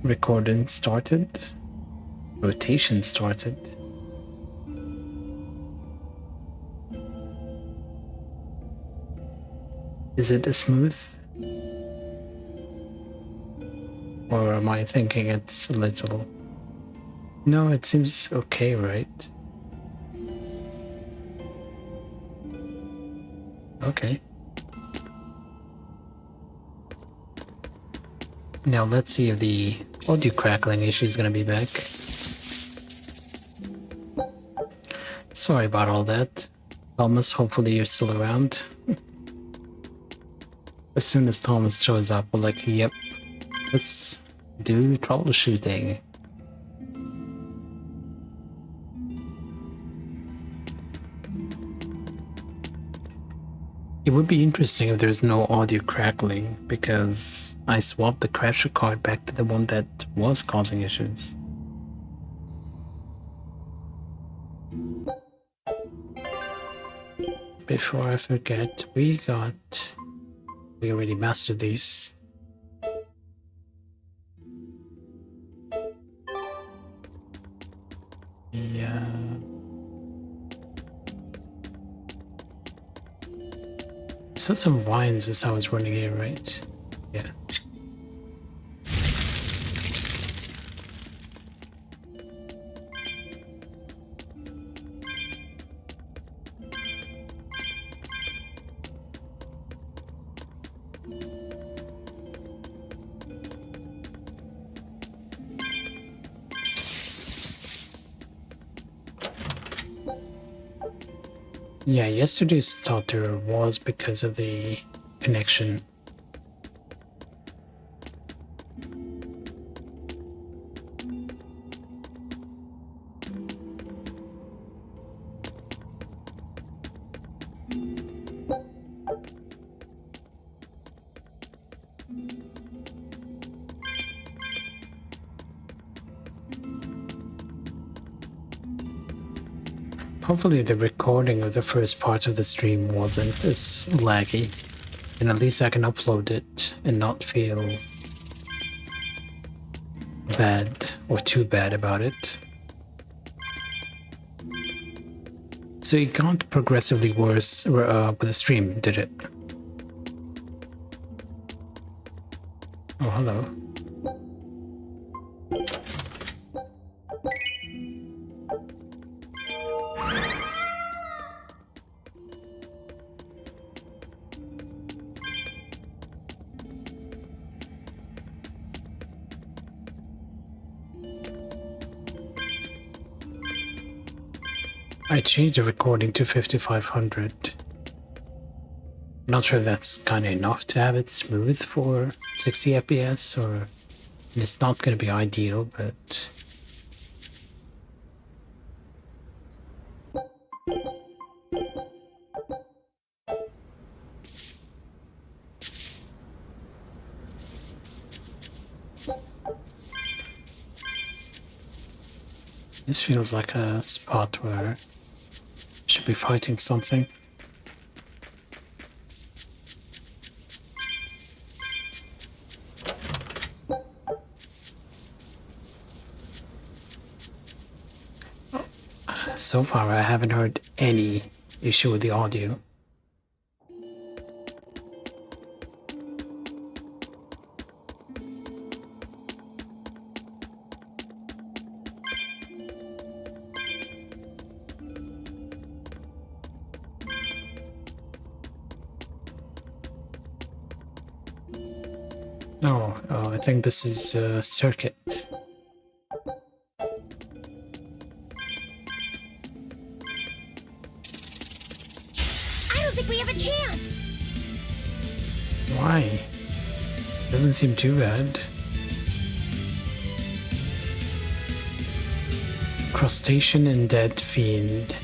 Recording started. Rotation started. Is it smooth? Or am I thinking it's a little... No, it seems okay, right? Okay. Now let's see if the audio crackling issue is gonna be back. Sorry about all that. Thomas, hopefully you're still around. As soon as Thomas shows up, we're like, yep, let's do troubleshooting. It would be interesting if there's no audio crackling, because I swapped the capture card back to the one that was causing issues. Before I forget, we already mastered these. Yeah. So some vines is how it's running here, right? Yeah. Yeah, yesterday's stutter was because of the connection. Hopefully the recording of the first part of the stream wasn't as laggy, and at least I can upload it and not feel bad or too bad about it. So it got progressively worse with the stream, did it? Oh, hello. I changed the recording to 5500. Not sure if that's kind of enough to have it smooth for 60 FPS, or it's not going to be ideal, but... This feels like a spot where I should be fighting something. So far I haven't heard any issue with the audio. No, I think this is a circuit. I don't think we have a chance. Why? Doesn't seem too bad. Crustacean and Dead Fiend.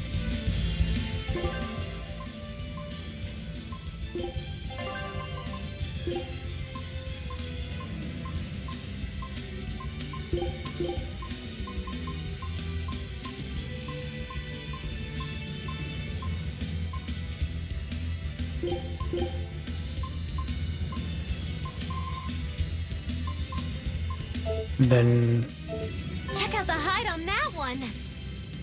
Then Check out the height on that one.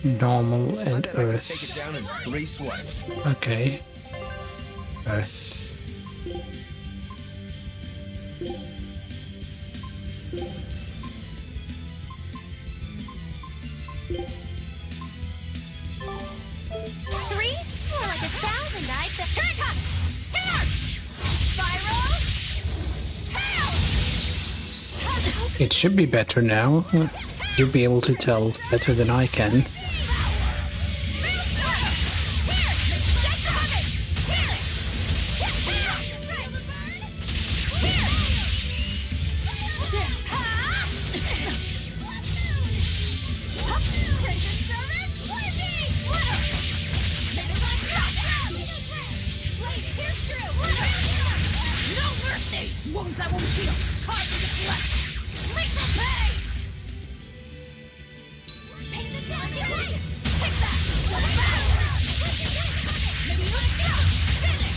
normal I and bet I could take it Earth. down in 3 swipes. Okay. Earth. Three? More like 1,000, I bet. Here it comes! Here! Spiral! Hell! It should be better now. You'll be able to tell better than I can. Wounds that won't heal. Cards in the flesh. Lethal pain! Pain the down your way! Take that! Maybe you want to go! Finish!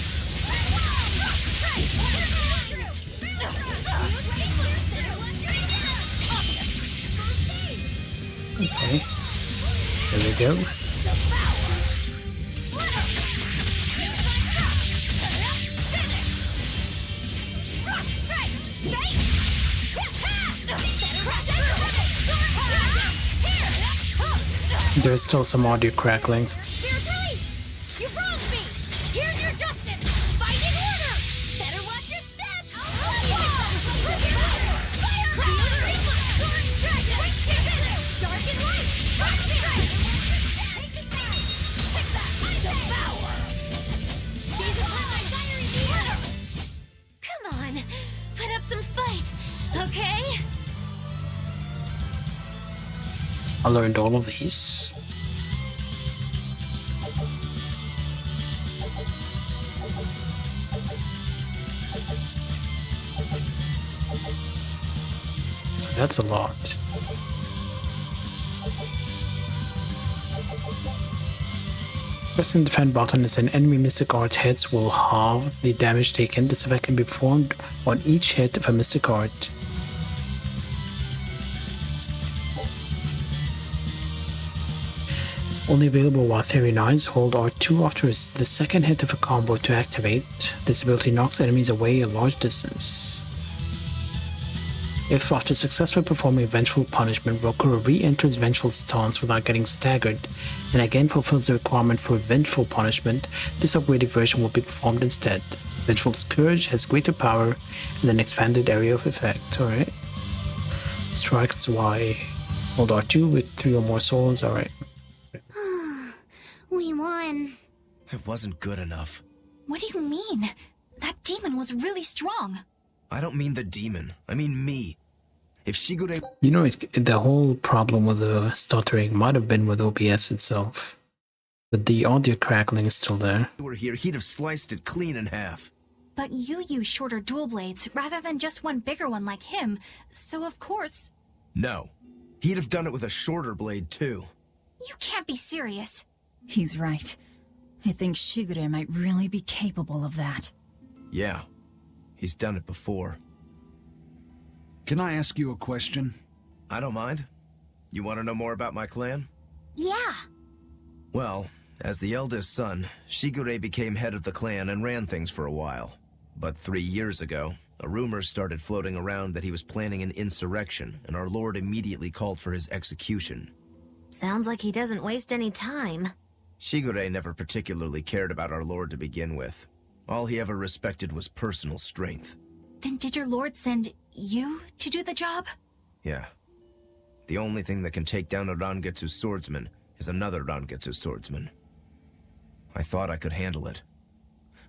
Okay. There we go. There's still some audio crackling. You wronged me! Here's your justice! Fight in order! Better watch your step! Dark and light! Come on! Put up some fight, okay? I learned all of these. That's a lot. Press and defend button as an enemy Mystic Art hits will halve the damage taken. This effect can be performed on each hit of a Mystic Art. Only available while Theory 9s. Hold R2 after the second hit of a combo to activate. This ability knocks enemies away a large distance. If after successfully performing Vengeful Punishment, Rokuro re-enters Vengeful stance without getting staggered, and again fulfills the requirement for Vengeful Punishment, this upgraded version will be performed instead. Vengeful Scourge has greater power and an expanded area of effect. Alright. Strikes Y. Hold R2 with 3 or more souls. Alright. We won. It wasn't good enough. What do you mean? That demon was really strong. I don't mean the demon. I mean me. If Shigure You know, the whole problem with the stuttering might have been with OBS itself. But the audio crackling is still there. were here, he'd have sliced it clean in half. But you use shorter dual blades rather than just one bigger one like him, so of course... No. He'd have done it with a shorter blade, too. You can't be serious. He's right. I think Shigure might really be capable of that. Yeah. He's done it before. Can I ask you a question? I don't mind. You want to know more about my clan? Yeah. Well, as the eldest son, Shigure became head of the clan and ran things for a while. But 3 years ago, a rumor started floating around that he was planning an insurrection, and our lord immediately called for his execution. Sounds like he doesn't waste any time. Shigure never particularly cared about our lord to begin with. All he ever respected was personal strength. Then did your lord send you to do the job? Yeah. The only thing that can take down a Rangetsu swordsman is another Rangetsu swordsman. I thought I could handle it.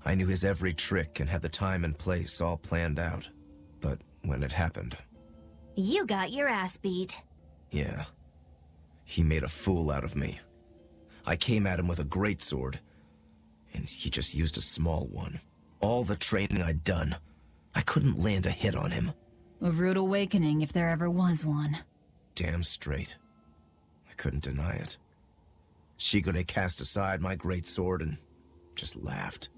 I knew his every trick and had the time and place all planned out. But when it happened... You got your ass beat. Yeah. He made a fool out of me. I came at him with a greatsword, and he just used a small one. All the training I'd done, I couldn't land a hit on him. A rude awakening if there ever was one. Damn straight. I couldn't deny it. Shigure cast aside my greatsword and just laughed.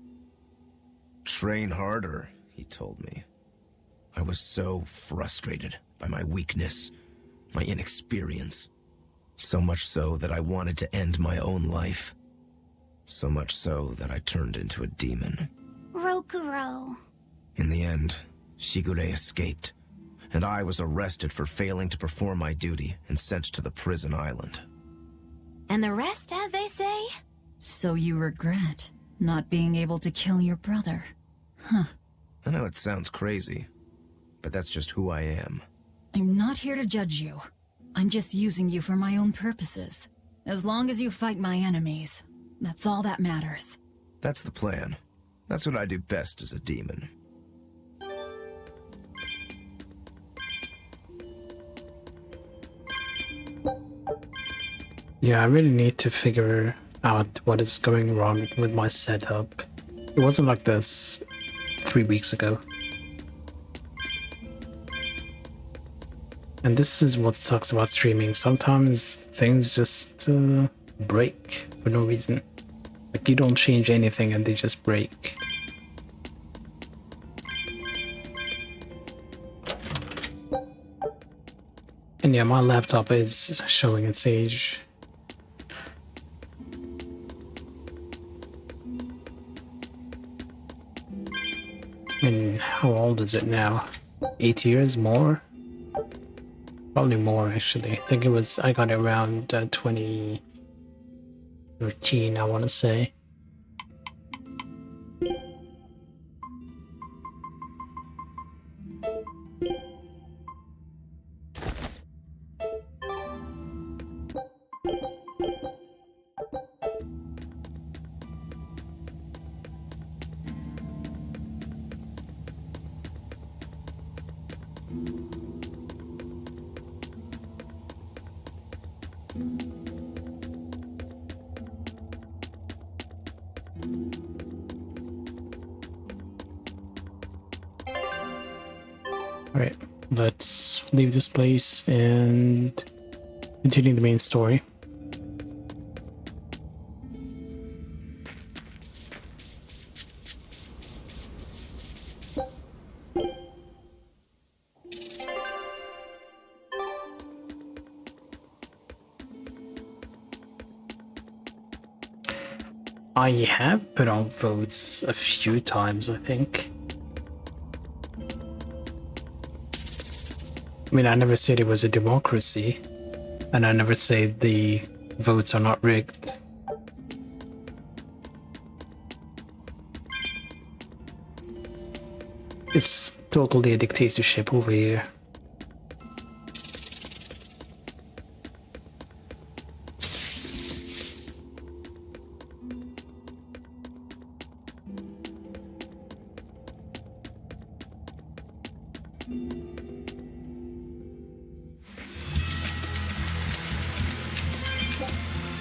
Train harder, he told me. I was so frustrated by my weakness my inexperience. So much so that I wanted to end my own life. So much so that I turned into a demon. Rokuro. In the end, Shigure escaped, and I was arrested for failing to perform my duty and sent to the prison island. And the rest, as they say? So you regret not being able to kill your brother? Huh. I know it sounds crazy, but that's just who I am. I'm not here to judge you. I'm just using you for my own purposes. As long as you fight my enemies, that's all that matters. That's the plan. That's what I do best as a demon. Yeah, I really need to figure out what is going wrong with my setup. It wasn't like this 3 weeks ago. And this is what sucks about streaming. Sometimes things just break for no reason. Like you don't change anything and they just break. And yeah, my laptop is showing its age. And how old is it now? 8 years more? Probably more actually. I think I got it around 2013, I want to say. Alright, let's leave this place and continue the main story. I have put on votes a few times, I think. I mean, I never said it was a democracy, and I never said the votes are not rigged. It's totally a dictatorship over here.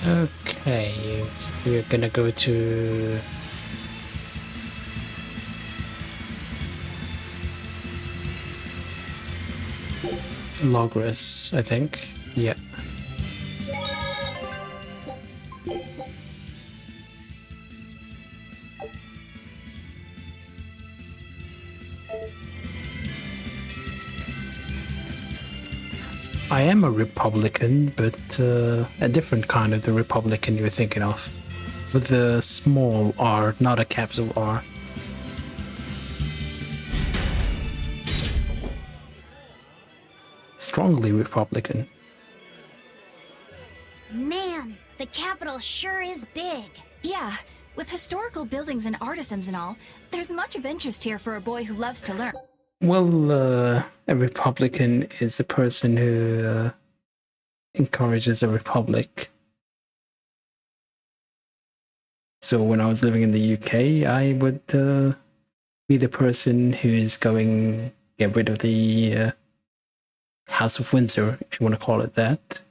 Okay, we're gonna go to Logros, I think. Yeah. I am a Republican, but a different kind of the Republican you're thinking of. With the small R, not a capital R. Strongly Republican. Man, the capital sure is big. Yeah, with historical buildings and artisans and all, there's much of interest here for a boy who loves to learn. Well, a Republican is a person who encourages a republic. So when I was living in the UK, I would be the person who's going get rid of the House of Windsor, if you want to call it that.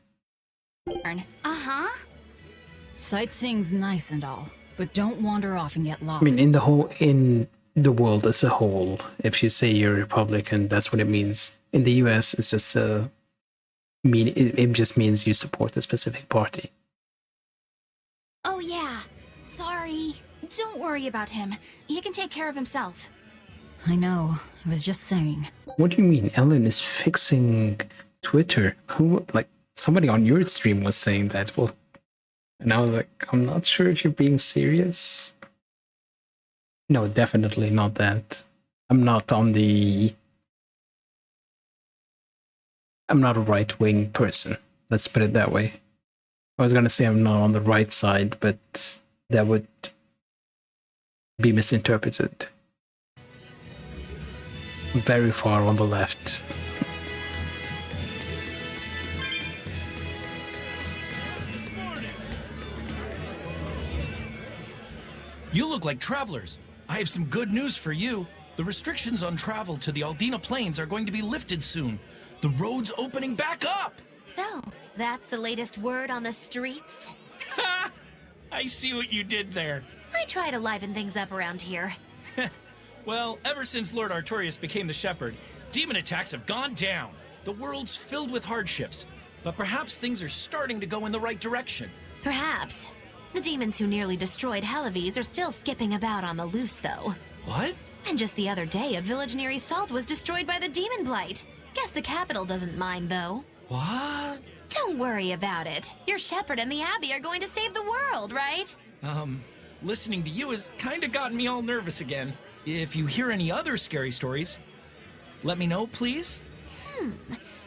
Uh-huh. Sightseeing's nice and all, but don't wander off and get lost. I mean, in the world as a whole, if you say you're a Republican, that's what it means. In the US, it's just it just means you support a specific party. Oh yeah. Sorry. Don't worry about him. He can take care of himself. I know, I was just saying. What do you mean? Ellen is fixing Twitter. Who, like, somebody on your stream was saying that. Well, and I was like, I'm not sure if you're being serious. No, definitely not that. I'm not a right-wing person. Let's put it that way. I was gonna say I'm not on the right side, but that would be misinterpreted. Very far on the left. You look like travelers. I have some good news for you. The restrictions on travel to the Aldina Plains are going to be lifted soon. The road's opening back up! So, that's the latest word on the streets? Ha! I see what you did there. I try to liven things up around here. Well, ever since Lord Artorias became the Shepherd, demon attacks have gone down. The world's filled with hardships, but perhaps things are starting to go in the right direction. Perhaps. The demons who nearly destroyed Halaves are still skipping about on the loose, though. What? And just the other day, a village near Salt was destroyed by the demon blight. Guess the capital doesn't mind, though. What? Don't worry about it. Your shepherd and the Abbey are going to save the world, right? Listening to you has kinda gotten me all nervous again. If you hear any other scary stories, let me know, please.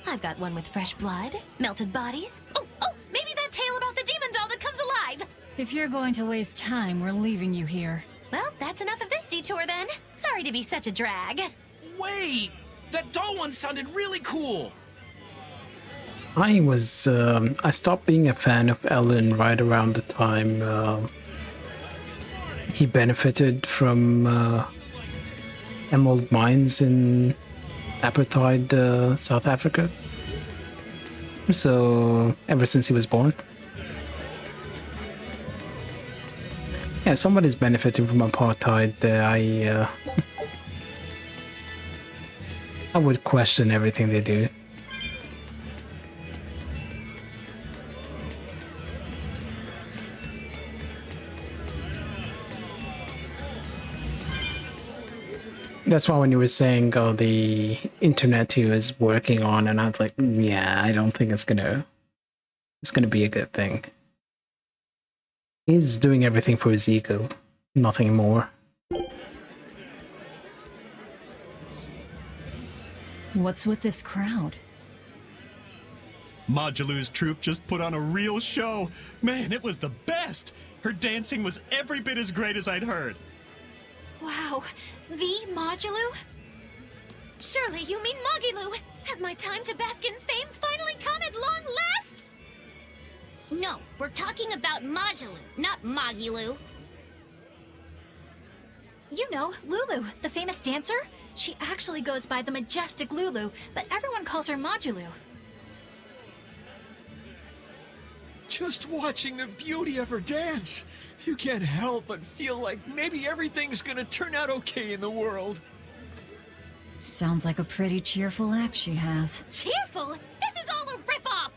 I've got one with fresh blood, melted bodies. Oh, maybe that tale about the demon doll that comes alive. If you're going to waste time, we're leaving you here. Well, that's enough of this detour then. Sorry to be such a drag. Wait! That doll one sounded really cool! I stopped being a fan of Ellen right around the time he benefited from emerald mines in apartheid South Africa. So, ever since he was born. Yeah, somebody's benefiting from apartheid. I would question everything they do. That's why when you were saying, oh, the internet he was working on, and I was like, yeah, I don't think it's gonna be a good thing. He's doing everything for his ego, nothing more. What's with this crowd? Modulu's troupe just put on a real show. Man, it was the best. Her dancing was every bit as great as I'd heard. Wow, the Modulu? Surely you mean Mogilu? Has my time to bask in fame finally come at long last? No, we're talking about Modulu, not Mogilu. You know, Lulu, the famous dancer? She actually goes by the majestic Lulu, but everyone calls her Modulu. Just watching the beauty of her dance, you can't help but feel like maybe everything's gonna turn out okay in the world. Sounds like a pretty cheerful act she has. Cheerful? This is all a ripoff!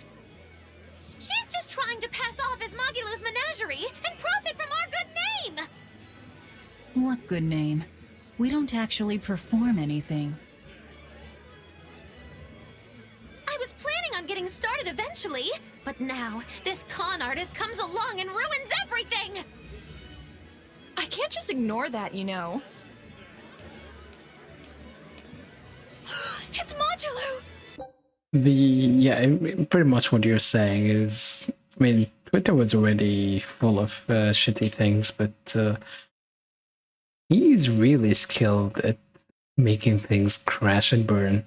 She's just trying to pass off as Mogilu's menagerie and profit from our good name! What good name? We don't actually perform anything. I was planning on getting started eventually, but now this con artist comes along and ruins everything! I can't just ignore that, you know. It's Modulu! Pretty much what you're saying is, I mean, Twitter was already full of shitty things, but he's really skilled at making things crash and burn.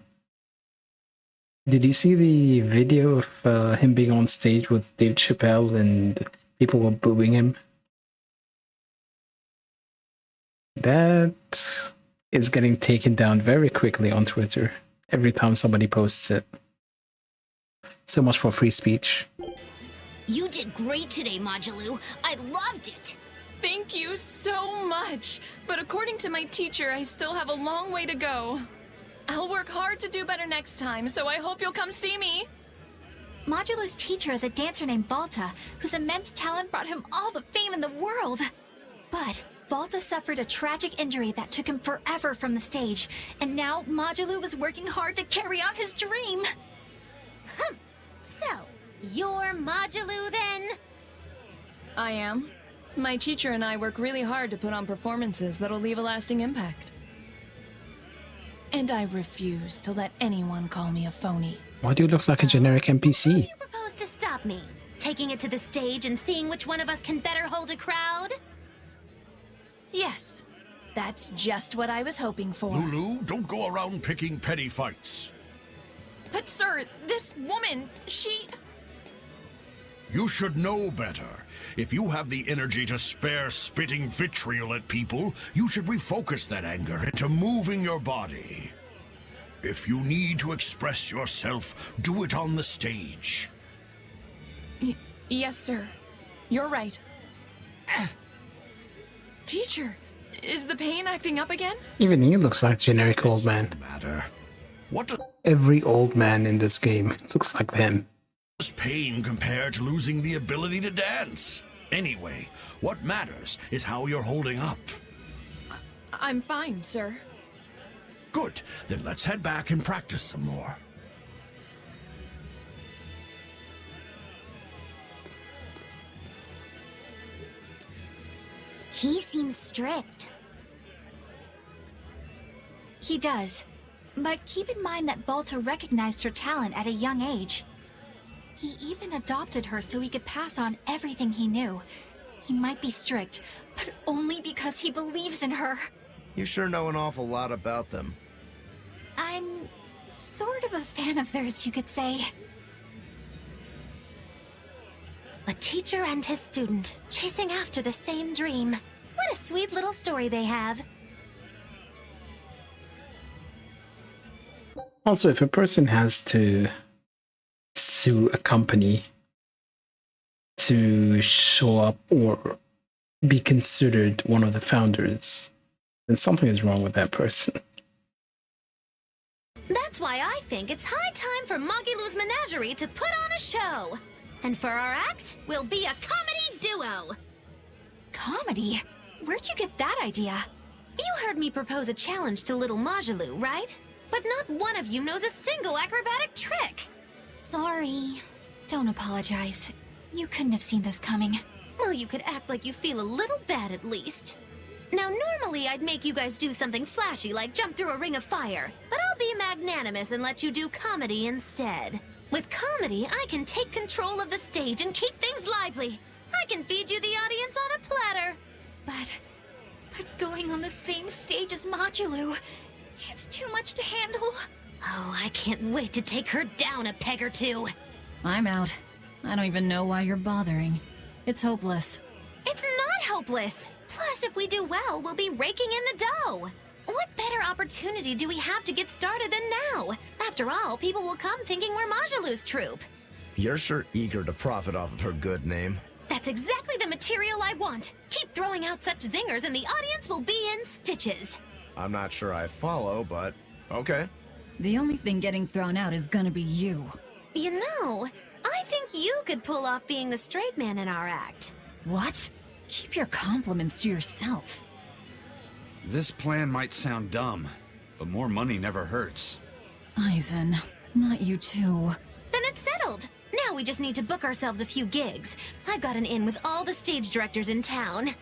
Did you see the video of him being on stage with Dave Chappelle and people were booing him? That is getting taken down very quickly on Twitter every time somebody posts it. So much for free speech. You did great today, Modulu. I loved it. Thank you so much. But according to my teacher, I still have a long way to go. I'll work hard to do better next time, so I hope you'll come see me. Modulu's teacher is a dancer named Balta, whose immense talent brought him all the fame in the world. But Balta suffered a tragic injury that took him forever from the stage, and now Modulu was working hard to carry out his dream. So, you're Modulu then? I am. My teacher and I work really hard to put on performances that'll leave a lasting impact. And I refuse to let anyone call me a phony. Why do you look like a generic How do NPC? you propose to stop me? Taking it to the stage and seeing which one of us can better hold a crowd? Yes, that's just what I was hoping for. Lulu, don't go around picking petty fights. But sir, this woman, she... You should know better. If you have the energy to spare spitting vitriol at people, you should refocus that anger into moving your body. If you need to express yourself, do it on the stage. Yes, sir. You're right. Teacher, is the pain acting up again? Even he looks like generic old man. Matter. What does Every old man in this game looks like them. pain compare to losing the ability to dance? Anyway, what matters is how you're holding up. I'm fine, sir. Good, then let's head back and practice some more. He seems strict. He does. But keep in mind that Balta recognized her talent at a young age. He even adopted her so he could pass on everything he knew. He might be strict, but only because he believes in her. You sure know an awful lot about them. I'm sort of a fan of theirs, you could say. A teacher and his student, chasing after the same dream. What a sweet little story they have. Also, if a person has to sue a company to show up or be considered one of the founders, then something is wrong with that person. That's why I think it's high time for Magilu's Menagerie to put on a show. And for our act, we'll be a comedy duo. Comedy? Where'd you get that idea? You heard me propose a challenge to little Magilu, right? But not one of you knows a single acrobatic trick. Sorry. Don't apologize. You couldn't have seen this coming. Well, you could act like you feel a little bad at least. Now, normally I'd make you guys do something flashy like jump through a ring of fire, but I'll be magnanimous and let you do comedy instead. With comedy, I can take control of the stage and keep things lively. I can feed you the audience on a platter. But going on the same stage as Modulu, it's too much to handle. Oh, I can't wait to take her down a peg or two. I'm out. I don't even know why you're bothering. It's hopeless. It's not hopeless. Plus, if we do well, we'll be raking in the dough. What better opportunity do we have to get started than now? After all, people will come thinking we're Magilu's troupe. You're sure eager to profit off of her good name. That's exactly the material I want. Keep throwing out such zingers and the audience will be in stitches. I'm not sure I follow, but okay. The only thing getting thrown out is gonna be you. You know, I think you could pull off being the straight man in our act. What? Keep your compliments to yourself. This plan might sound dumb, but more money never hurts. Eisen, not you too. Then it's settled. Now we just need to book ourselves a few gigs. I've got an in with all the stage directors in town.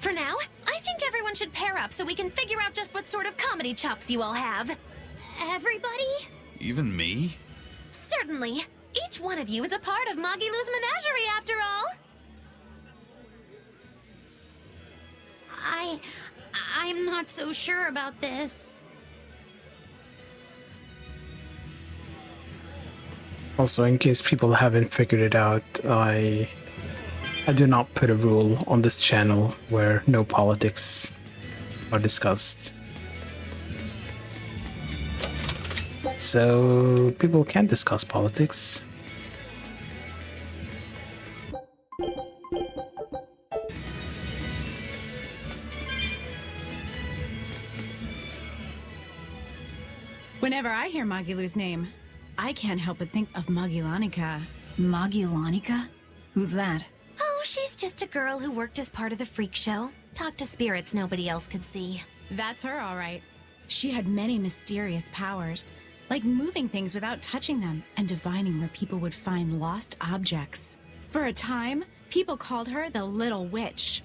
For now, I think everyone should pair up so we can figure out just what sort of comedy chops you all have. Everybody? Even me? Certainly. Each one of you is a part of Magilu's Menagerie, after all. I'm not so sure about this. Also, in case people haven't figured it out, I do not put a rule on this channel where no politics are discussed. So people can discuss politics. Whenever I hear Magilu's name, I can't help but think of Magilanica. Magilanica? Who's that? Oh, she's just a girl who worked as part of the freak show. Talked to spirits nobody else could see. That's her, all right. She had many mysterious powers. like moving things without touching them and divining where people would find lost objects. For a time, people called her the Little Witch.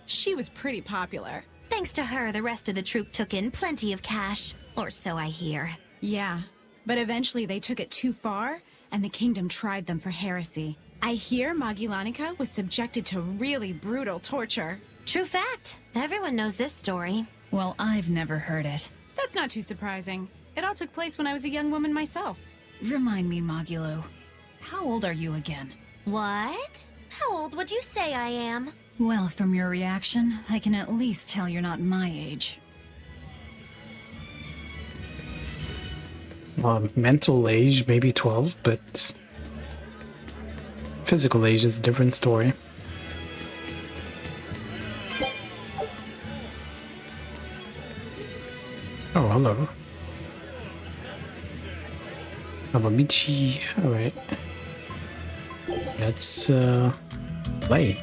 She was pretty popular. Thanks to her, the rest of the troop took in plenty of cash. Or so I hear. Yeah, but eventually they took it too far, and the kingdom tried them for heresy. I hear Magilanica was subjected to really brutal torture. True fact. Everyone knows this story. Well, I've never heard it. That's not too surprising. It all took place when I was a young woman myself. Remind me, Magilo. How old are you again? What? How old would you say I am? Well, from your reaction, I can at least tell you're not my age. Mental age, maybe 12, but physical age is a different story. Oh, hello. Abamichi. Alright. Let's play.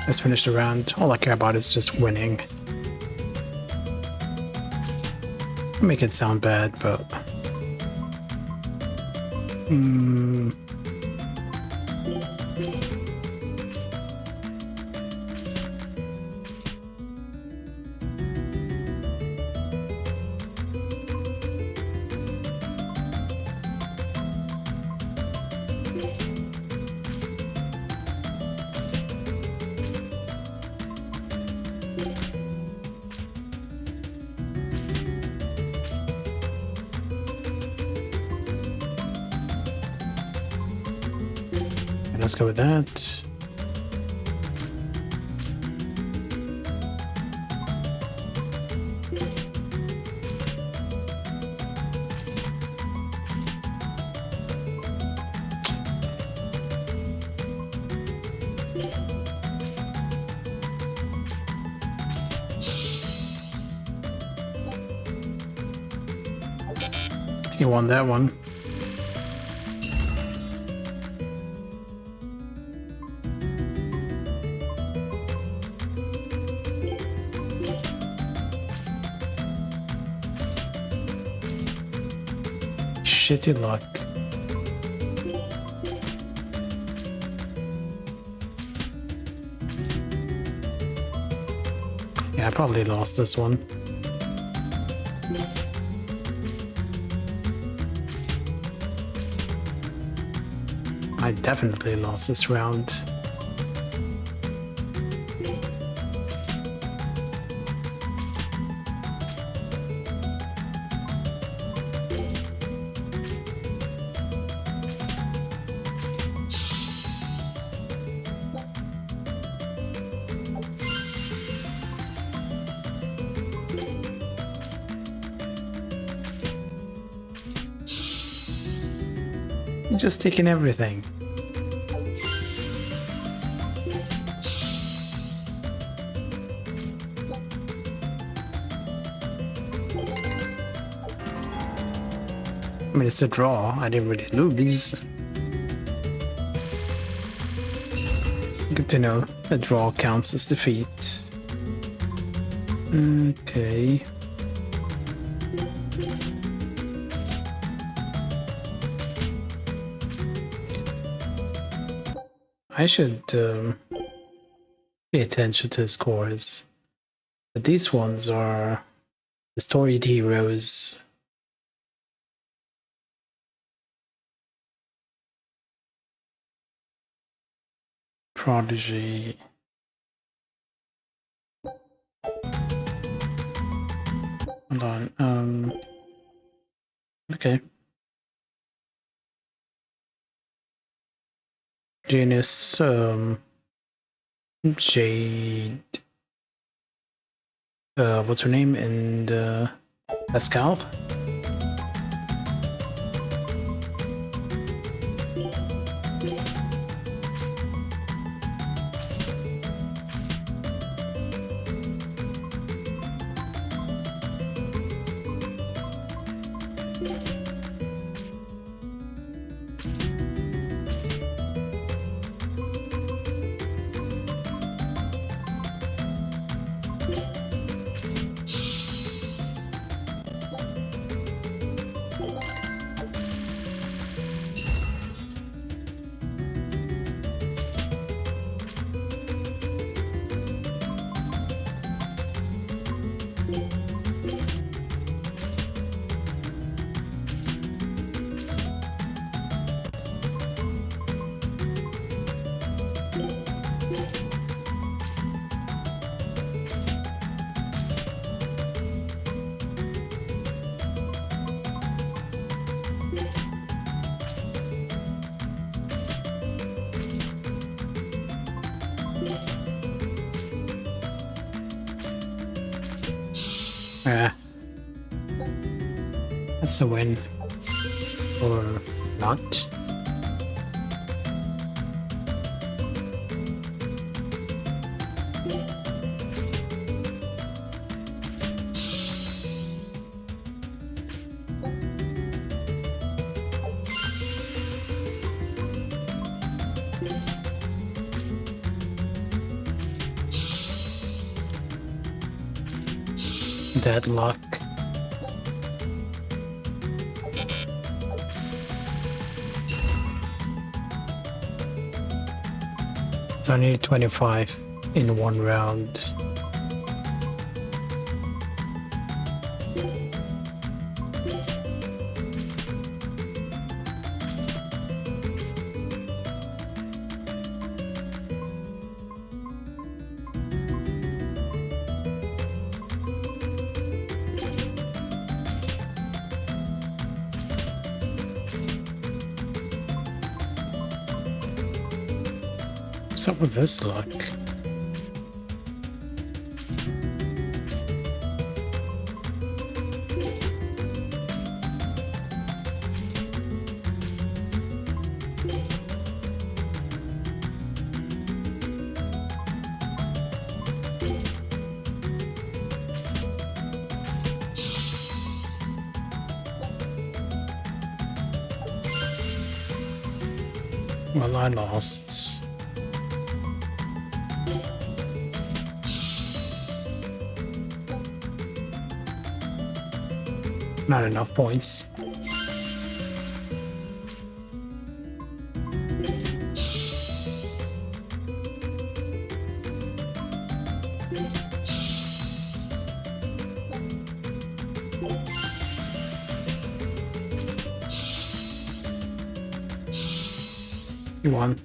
Let's finish the round. All I care about is just winning. I'll make it sound bad, but... let's go with that. He won that one. Shitty luck. Yeah, I probably lost this one. I definitely lost this round. I'm just taking everything. I mean, it's a draw. I didn't really lose. Good to know. A draw counts as defeat. Okay. I should pay attention to the scores. But these ones are the storied heroes. Prodigy. Hold on. Okay. Genus, Jade. What's her name? And, Pascal? That's a win. Or not. Deadlock. So I need 25 in one round. What's up with this luck? Well, I lost. Not enough points. You won.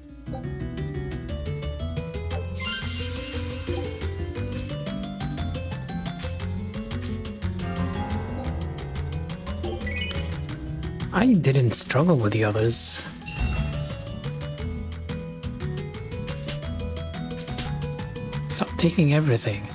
I didn't struggle with the others. Stop taking everything.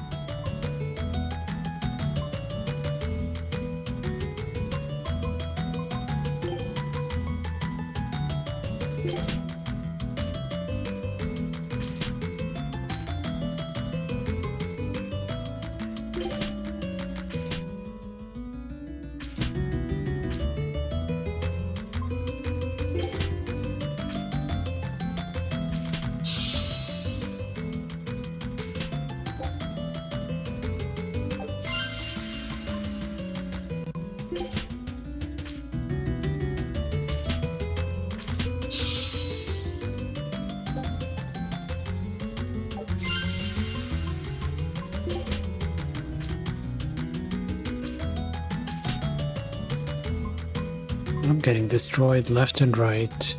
I'm getting destroyed left and right.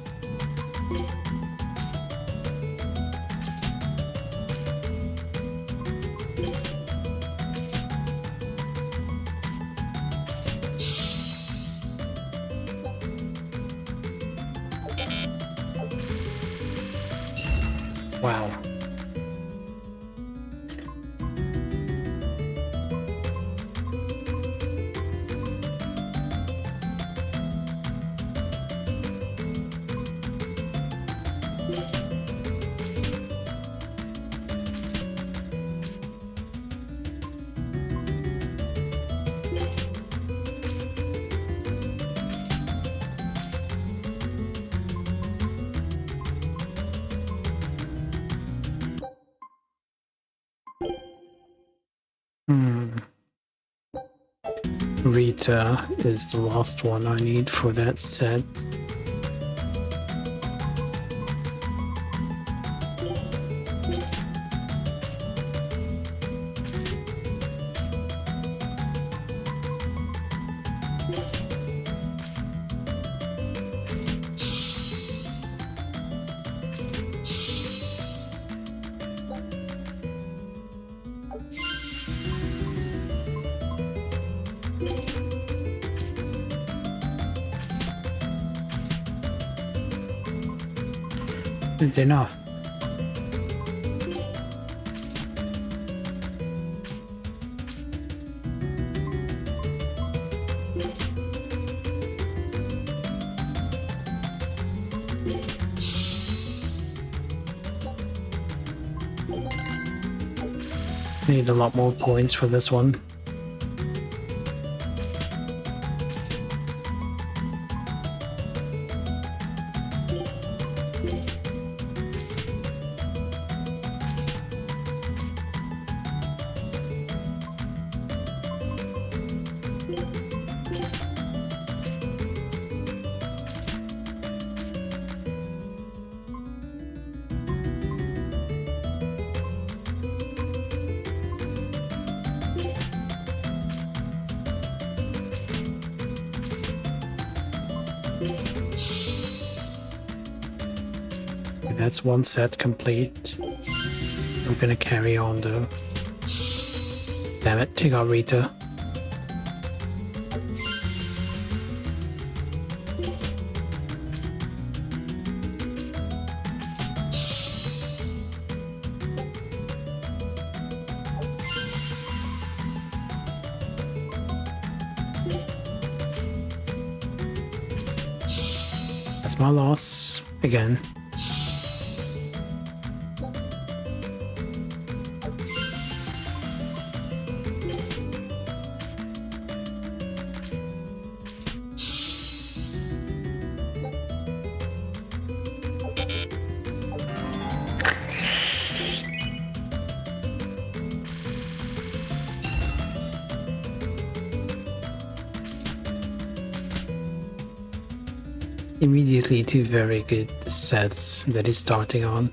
Wow. Rita is the last one I need for that set. It's enough. Need a lot more points for this one. That's one set complete. I'm gonna carry on though. Damn it, take out Rita. That's my loss again. Immediately two very good sets that he's starting on.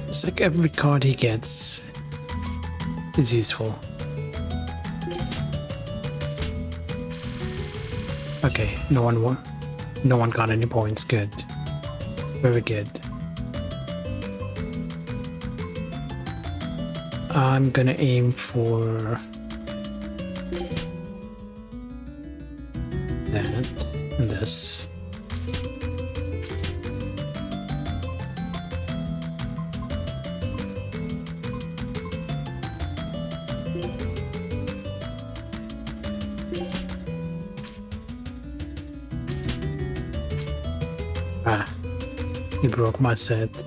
It's like every card he gets is useful. Okay, no one got any points. Good. Very good. I'm gonna aim for that and this. Ah, he broke my set.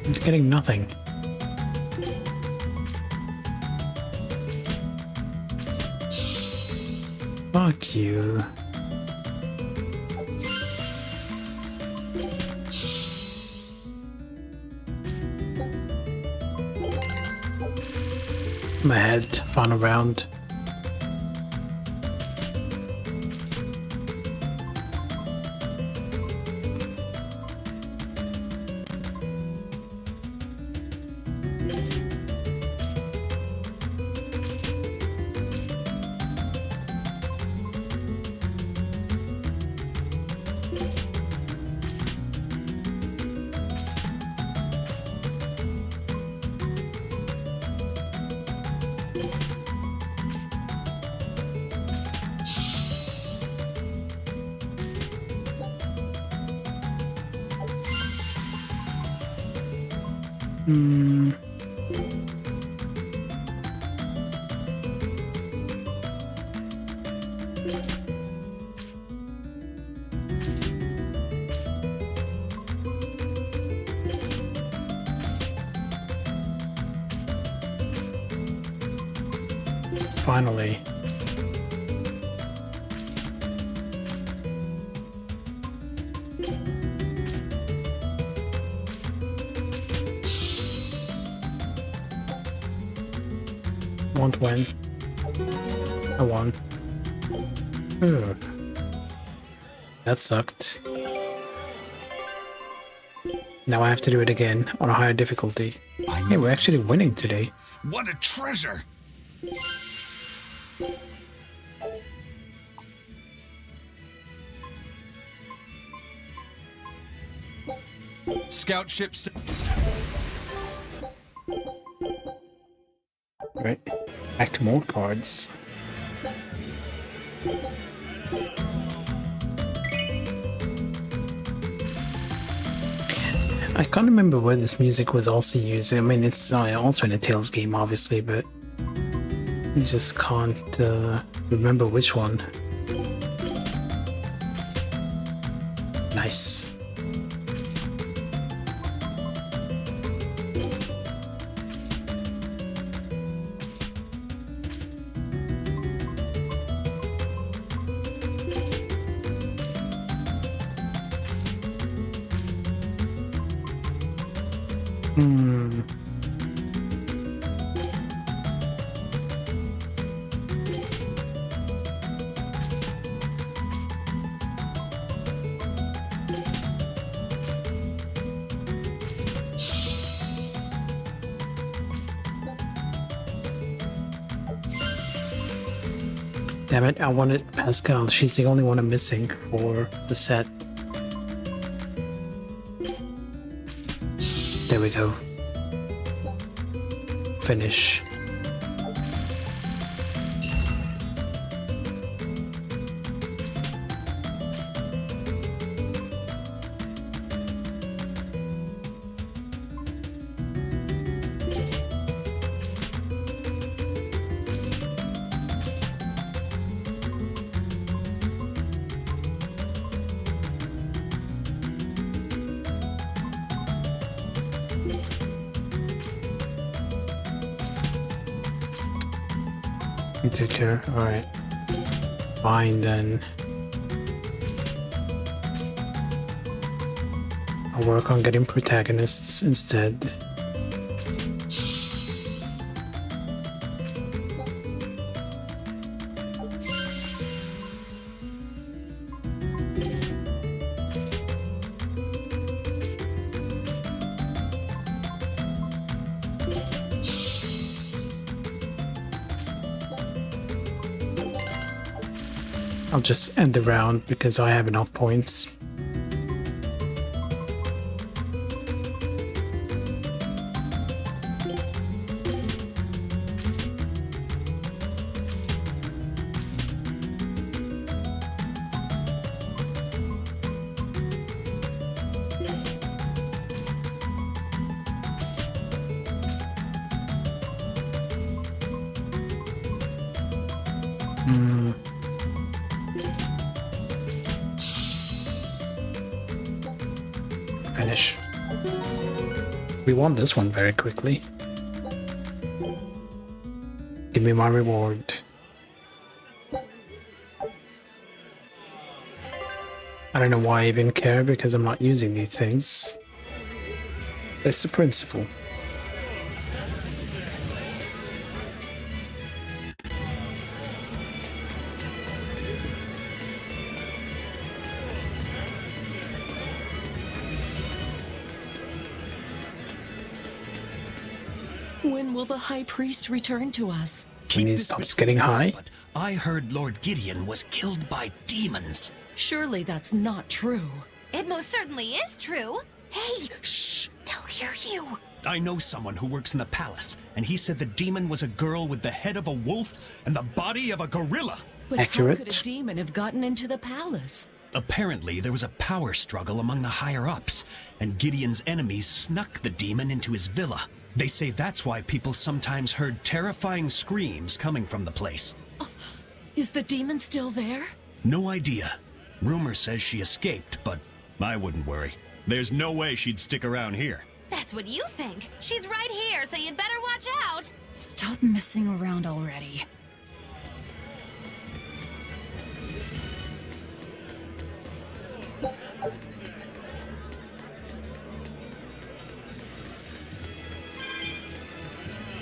I'm getting nothing. Fuck you. My head, final round. Finally. Won't win. I won. Ugh. That sucked. Now I have to do it again on a higher difficulty. Hey, we're actually winning today. What a treasure! Scout ships. Right. Back to more cards. I can't remember where this music was also used. I mean, it's also in a Tales game, obviously, but I just can't remember which one. Nice. Damn it, I wanted Pascal. She's the only one I'm missing for the set. There we go. Finish. You took care. Alright. Fine then. I'll work on getting protagonists instead. I'll just end the round because I have enough points. Finish. We won this one very quickly. Give me my reward. I don't know why I even care because I'm not using these things. It's the principle. When will the High Priest return to us? When he stops getting high? But I heard Lord Gideon was killed by demons. Surely that's not true. It most certainly is true. Hey, shh! They'll hear you. I know someone who works in the palace, and he said the demon was a girl with the head of a wolf and the body of a gorilla. But Accurate. how could a demon have gotten into the palace? Apparently, there was a power struggle among the higher-ups, and Gideon's enemies snuck the demon into his villa. They say that's why people sometimes heard terrifying screams coming from the place. Is the demon still there? No idea. Rumor says she escaped, but I wouldn't worry. There's no way she'd stick around here. That's what you think. She's right here, so you'd better watch out. Stop messing around already.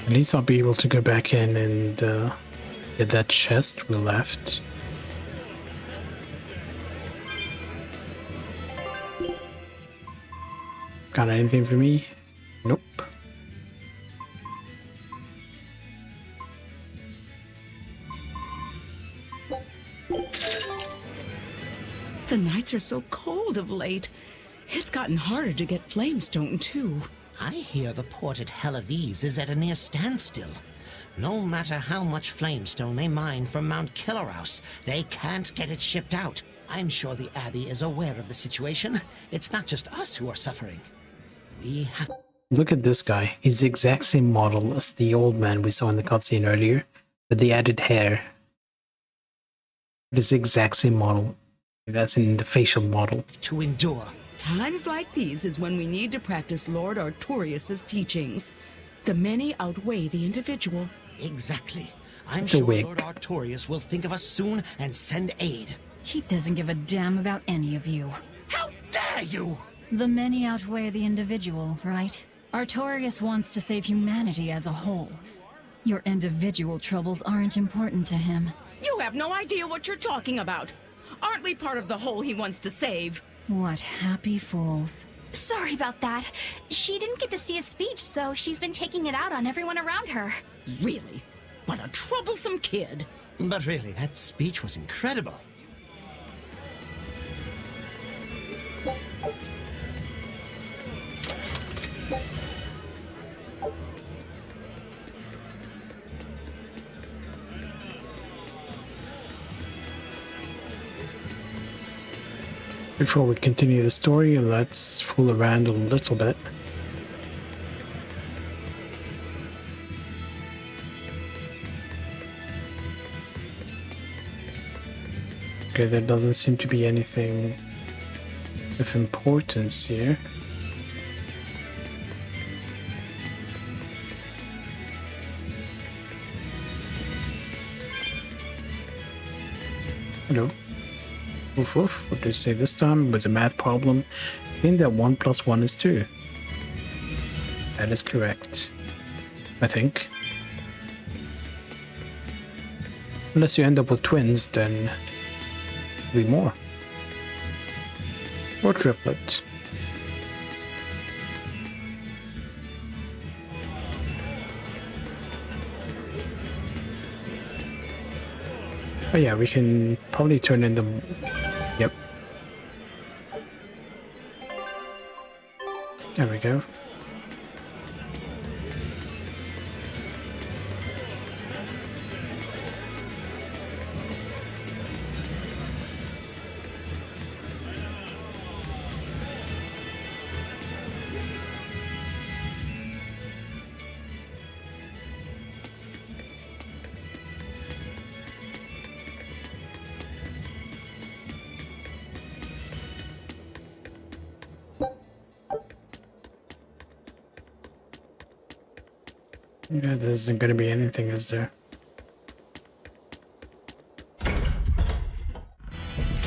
At least I'll be able to go back in and get that chest we left. Got anything for me? Nope. The nights are so cold of late. It's gotten harder to get flamestone, too. I hear the port at Helavis is at a near standstill. No matter how much flamestone they mine from Mount Killerhouse, they can't get it shipped out. I'm sure the Abbey is aware of the situation. It's not just us who are suffering. We have... Look at this guy. He's the exact same model as the old man we saw in the cutscene earlier, with the added hair. It's the exact same model. That's in the facial model. to endure. Times like these is when we need to practice Lord Artorius' teachings. The many outweigh the individual. Exactly. I'm It's a sure wig. Lord Artorius will think of us soon and send aid. He doesn't give a damn about any of you. How dare you! The many outweigh the individual, right? Artorius wants to save humanity as a whole. Your individual troubles aren't important to him. You have no idea what you're talking about. Aren't we part of the whole he wants to save? What happy fools. Sorry about that. She didn't get to see his speech, so she's been taking it out on everyone around her. Really? What a troublesome kid. But really, that speech was incredible. Before we continue the story, let's fool around a little bit. Okay, there doesn't seem to be anything of importance here. Hello. Woof woof, what do you say this time? It was a math problem. Mean that 1 plus 1 is 2. That is correct. I think. Unless you end up with twins, then it'll be more. Or triplets. Oh yeah, we can probably turn in the... Yep. There we go. Yeah, there isn't gonna be anything, is there?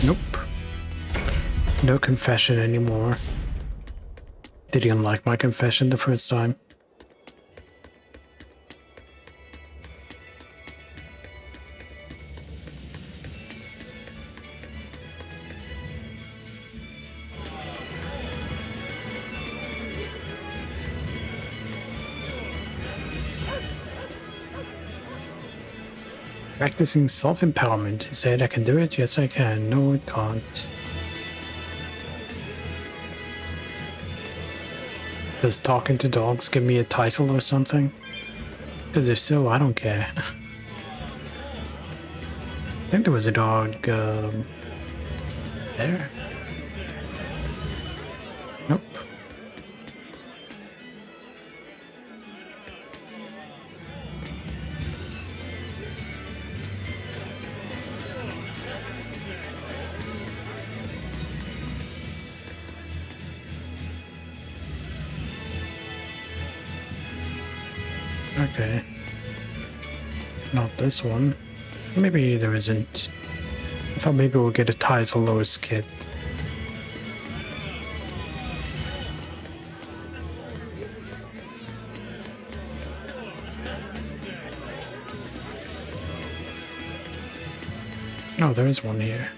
Nope. No confession anymore. Did he unlike my confession the first time? Practicing self-empowerment. You said I can do it? Yes, I can. No, I can't. Does talking to dogs give me a title or something? Because if so, I don't care. I think there was a dog there. Nope. Okay. Not this one. Maybe there isn't. I thought maybe we'll get a title or a skit. Oh, there is one here.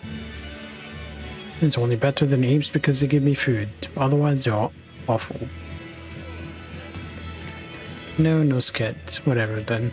It's only better than apes because they give me food. Otherwise, they're awful. No, no skit. Whatever then.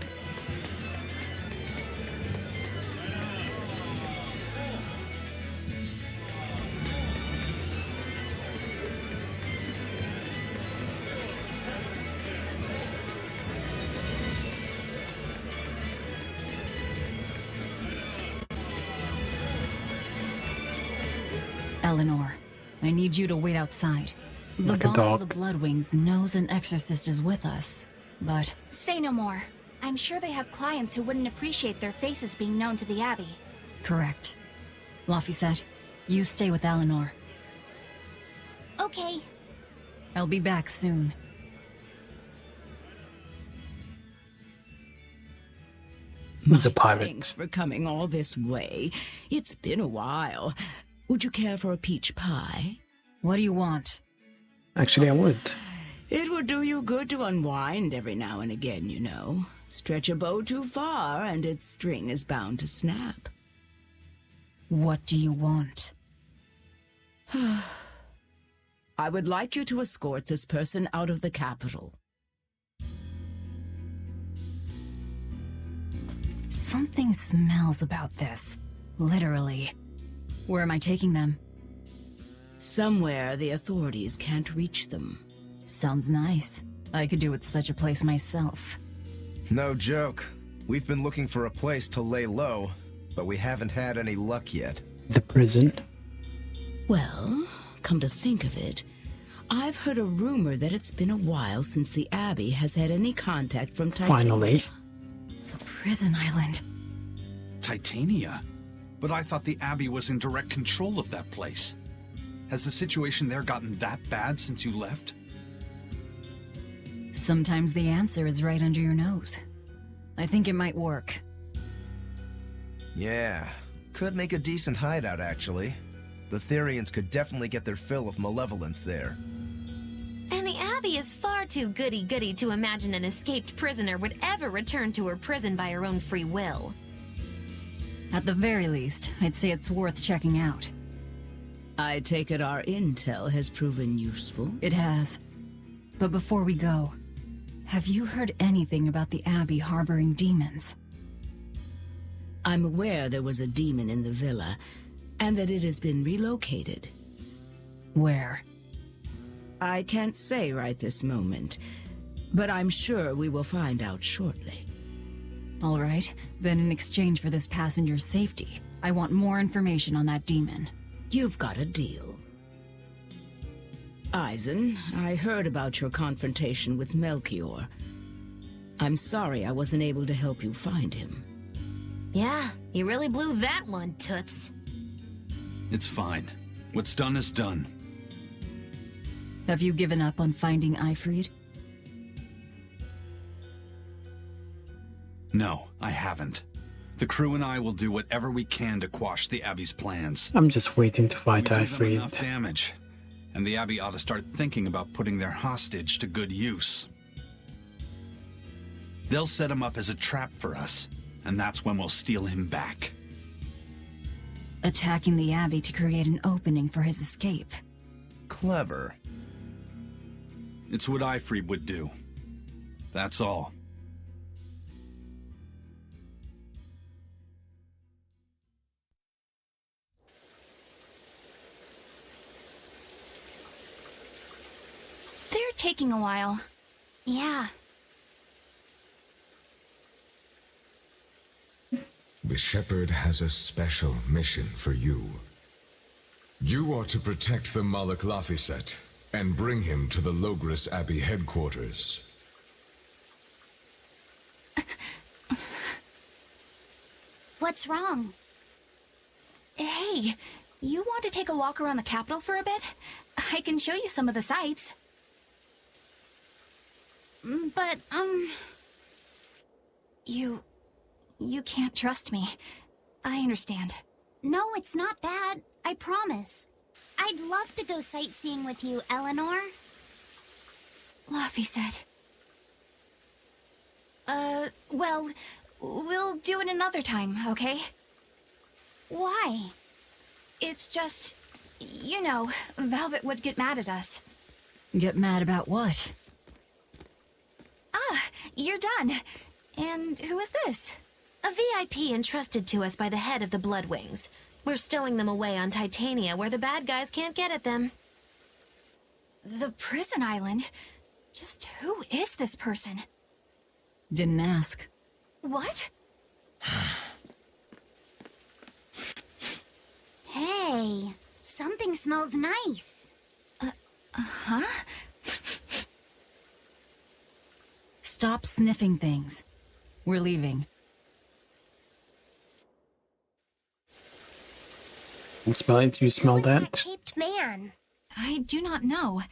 Eleanor, I need you to wait outside. The Like a boss dog. of the Bloodwings knows an exorcist is with us, but... Say no more. I'm sure they have clients who wouldn't appreciate their faces being known to the Abbey. Correct. Laphicet, you stay with Eleanor. Okay. I'll be back soon. He's a pirate. Thanks for coming all this way. It's been a while. Would you care for a peach pie? What do you want? Actually, I would. It would do you good to unwind every now and again, you know. Stretch a bow too far and its string is bound to snap. What do you want? I would like you to escort this person out of the capital. Something smells about this. Literally. Where am I taking them? Somewhere the authorities can't reach them. Sounds nice. I could do with such a place myself. No joke. We've been looking for a place to lay low, but we haven't had any luck yet. The prison? Well, come to think of it, I've heard a rumor that it's been a while since the Abbey has had any contact from Titania. Finally. The prison island. Titania? But I thought the Abbey was in direct control of that place. Has the situation there gotten that bad since you left? Sometimes the answer is right under your nose. I think it might work. Yeah, could make a decent hideout, actually. The Therians could definitely get their fill of malevolence there. And the Abbey is far too goody-goody to imagine an escaped prisoner would ever return to her prison by her own free will. At the very least, I'd say it's worth checking out. I take it our intel has proven useful. It has. But before we go, have you heard anything about the Abbey harboring demons? I'm aware there was a demon in the villa, and that it has been relocated. Where? I can't say right this moment, but I'm sure we will find out shortly. All right, then in exchange for this passenger's safety, I want more information on that demon. You've got a deal. Eisen, I heard about your confrontation with Melchior. I'm sorry I wasn't able to help you find him. Yeah, you really blew that one, Toots. It's fine. What's done is done. Have you given up on finding Eifried? No, I haven't. The crew and I will do whatever we can to quash the Abbey's plans. I'm just waiting to fight We do them enough Eifried. damage, and the Abbey ought to start thinking about putting their hostage to good use. They'll set him up as a trap for us, and that's when we'll steal him back. Attacking the Abbey to create an opening for his escape. Clever. It's what Eifried would do. That's all. They're taking a while. Yeah. The Shepherd has a special mission for you. You are to protect the Malak Laphicet and bring him to the Logris Abbey headquarters. What's wrong? Hey, you want to take a walk around the capital for a bit? I can show you some of the sights. But, You can't trust me. I understand. no, it's not that. I promise. I'd love to go sightseeing with you, Eleanor. Laphicet. Well, we'll do it another time, okay? Why? It's just, you know, Velvet would get mad at us. Get mad about what? Ah, you're done. And who is this? A VIP entrusted to us by the head of the Bloodwings. We're stowing them away on Titania where the bad guys can't get at them. The prison island? Just who is this person? Didn't ask. What? Hey, something smells nice. Huh? Stop sniffing things. We're leaving. Smell it? You smell that? Shaped man. I do not know,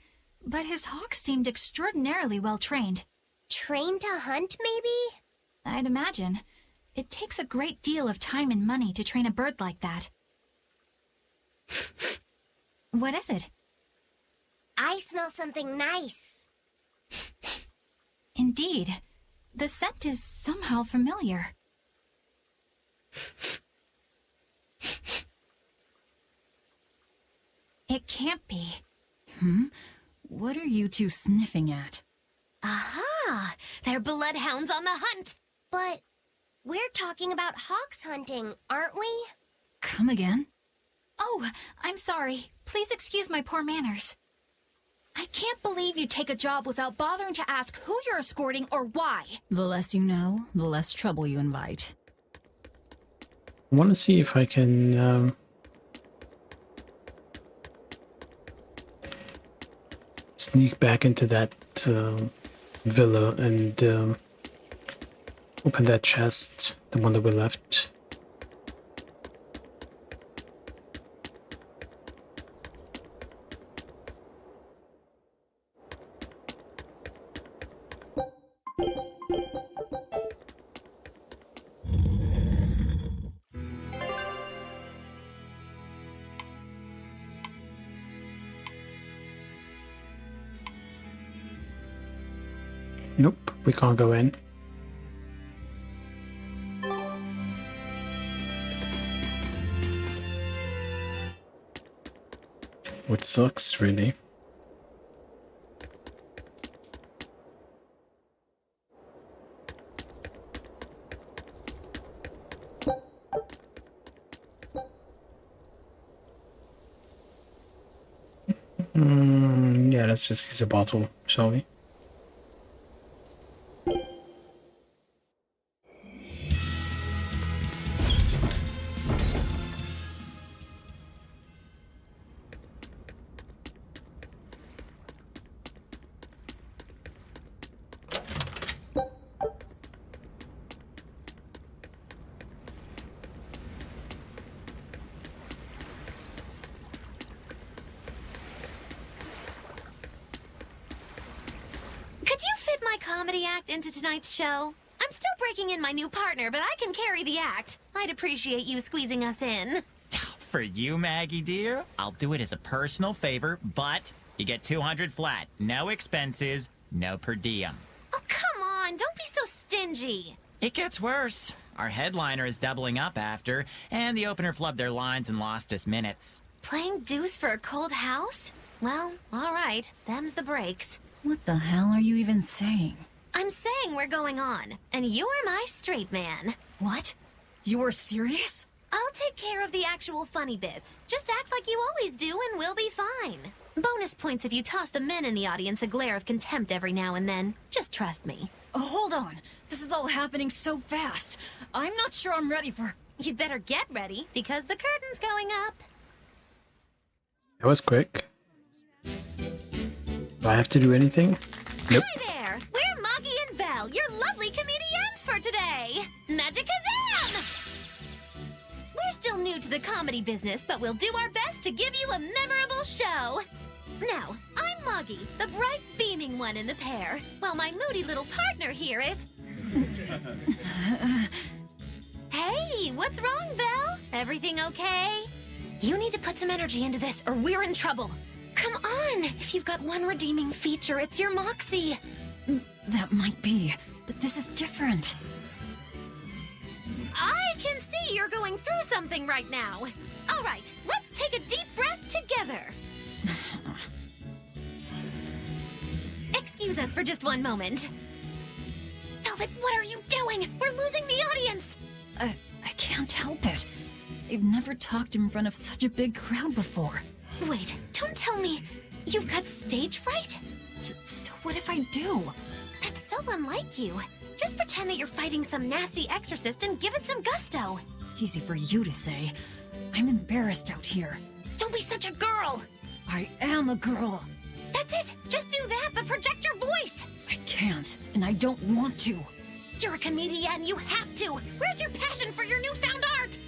but his hawk seemed extraordinarily well trained. Trained to hunt, maybe? I'd imagine. It takes a great deal of time and money to train a bird like that. What is it? I smell something nice. Indeed. The scent is somehow familiar. It can't be. What are you two sniffing at? Aha! They're bloodhounds on the hunt! But we're talking about hawks hunting, aren't we? Come again? Oh, I'm sorry. Please excuse my poor manners. I can't believe you take a job without bothering to ask who you're escorting or why. The less you know, the less trouble you invite. I want to see if I can sneak back into that villa and open that chest, the one that we left. Nope, we can't go in. Which sucks, really. Yeah, let's just use a bottle, shall we? Could you fit my comedy act into tonight's show? I'm still breaking in my new partner, but I can carry the act. I'd appreciate you squeezing us in. For you, Maggie dear, I'll do it as a personal favor, but you get 200 flat. No expenses, no per diem. Oh, come on, don't be so stingy. It gets worse. Our headliner is doubling up after, and the opener flubbed their lines and lost us minutes. Playing deuce for a cold house? Well, all right, them's the breaks. What the hell are you even saying? I'm saying we're going on, and you're my straight man. What? You're serious? I'll take care of the actual funny bits. Just act like you always do and we'll be fine. Bonus points if you toss the men in the audience a glare of contempt every now and then. Just trust me. Oh, hold on. This is all happening so fast. I'm not sure I'm ready for... You'd better get ready, because the curtain's going up. That was quick. Do I have to do anything? Nope. Hi there! We're Moggy and Val, your lovely comedians for today! Magikazam! We're still new to the comedy business, but we'll do our best to give you a memorable show. Now, I'm Moggy, the bright, beaming one in the pair, while my moody little partner here is... Hey, what's wrong, Val? Everything okay? You need to put some energy into this, or we're in trouble. Come on! If you've got one redeeming feature, it's your moxie. That might be, but this is different. I can see you're going through something right now. All right, let's take a deep breath together. Excuse us for just one moment. Velvet, what are you doing? We're losing the audience. I can't help it. I've never talked in front of such a big crowd before. Wait, don't tell me you've got stage fright? So what if I do? That's so unlike you. Just pretend that you're fighting some nasty exorcist and give it some gusto. Easy for you to say. I'm embarrassed out here. Don't be such a girl. I am a girl. That's it. Just do that, but project your voice. I can't, and I don't want to. You're a comedian. You have to. Where's your passion for your newfound art?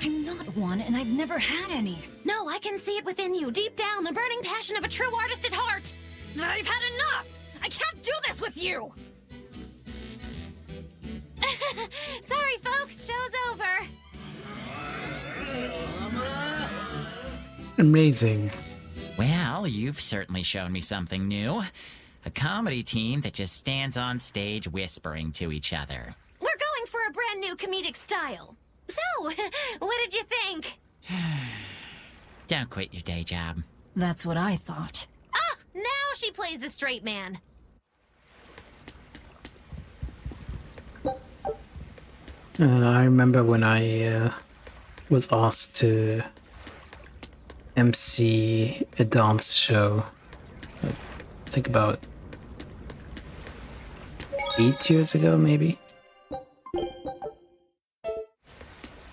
I'm not one, and I've never had any. No, I can see it within you. Deep down, the burning passion of a true artist at heart. I've had enough! I can't do this with you! Sorry, folks. Show's over. Amazing. Well, you've certainly shown me something new. A comedy team that just stands on stage whispering to each other. We're going for a brand new comedic style. So, what did you think? Don't quit your day job. That's what I thought. Ah, now she plays the straight man. I remember when I was asked to MC a dance show. I think about 8 years ago, maybe.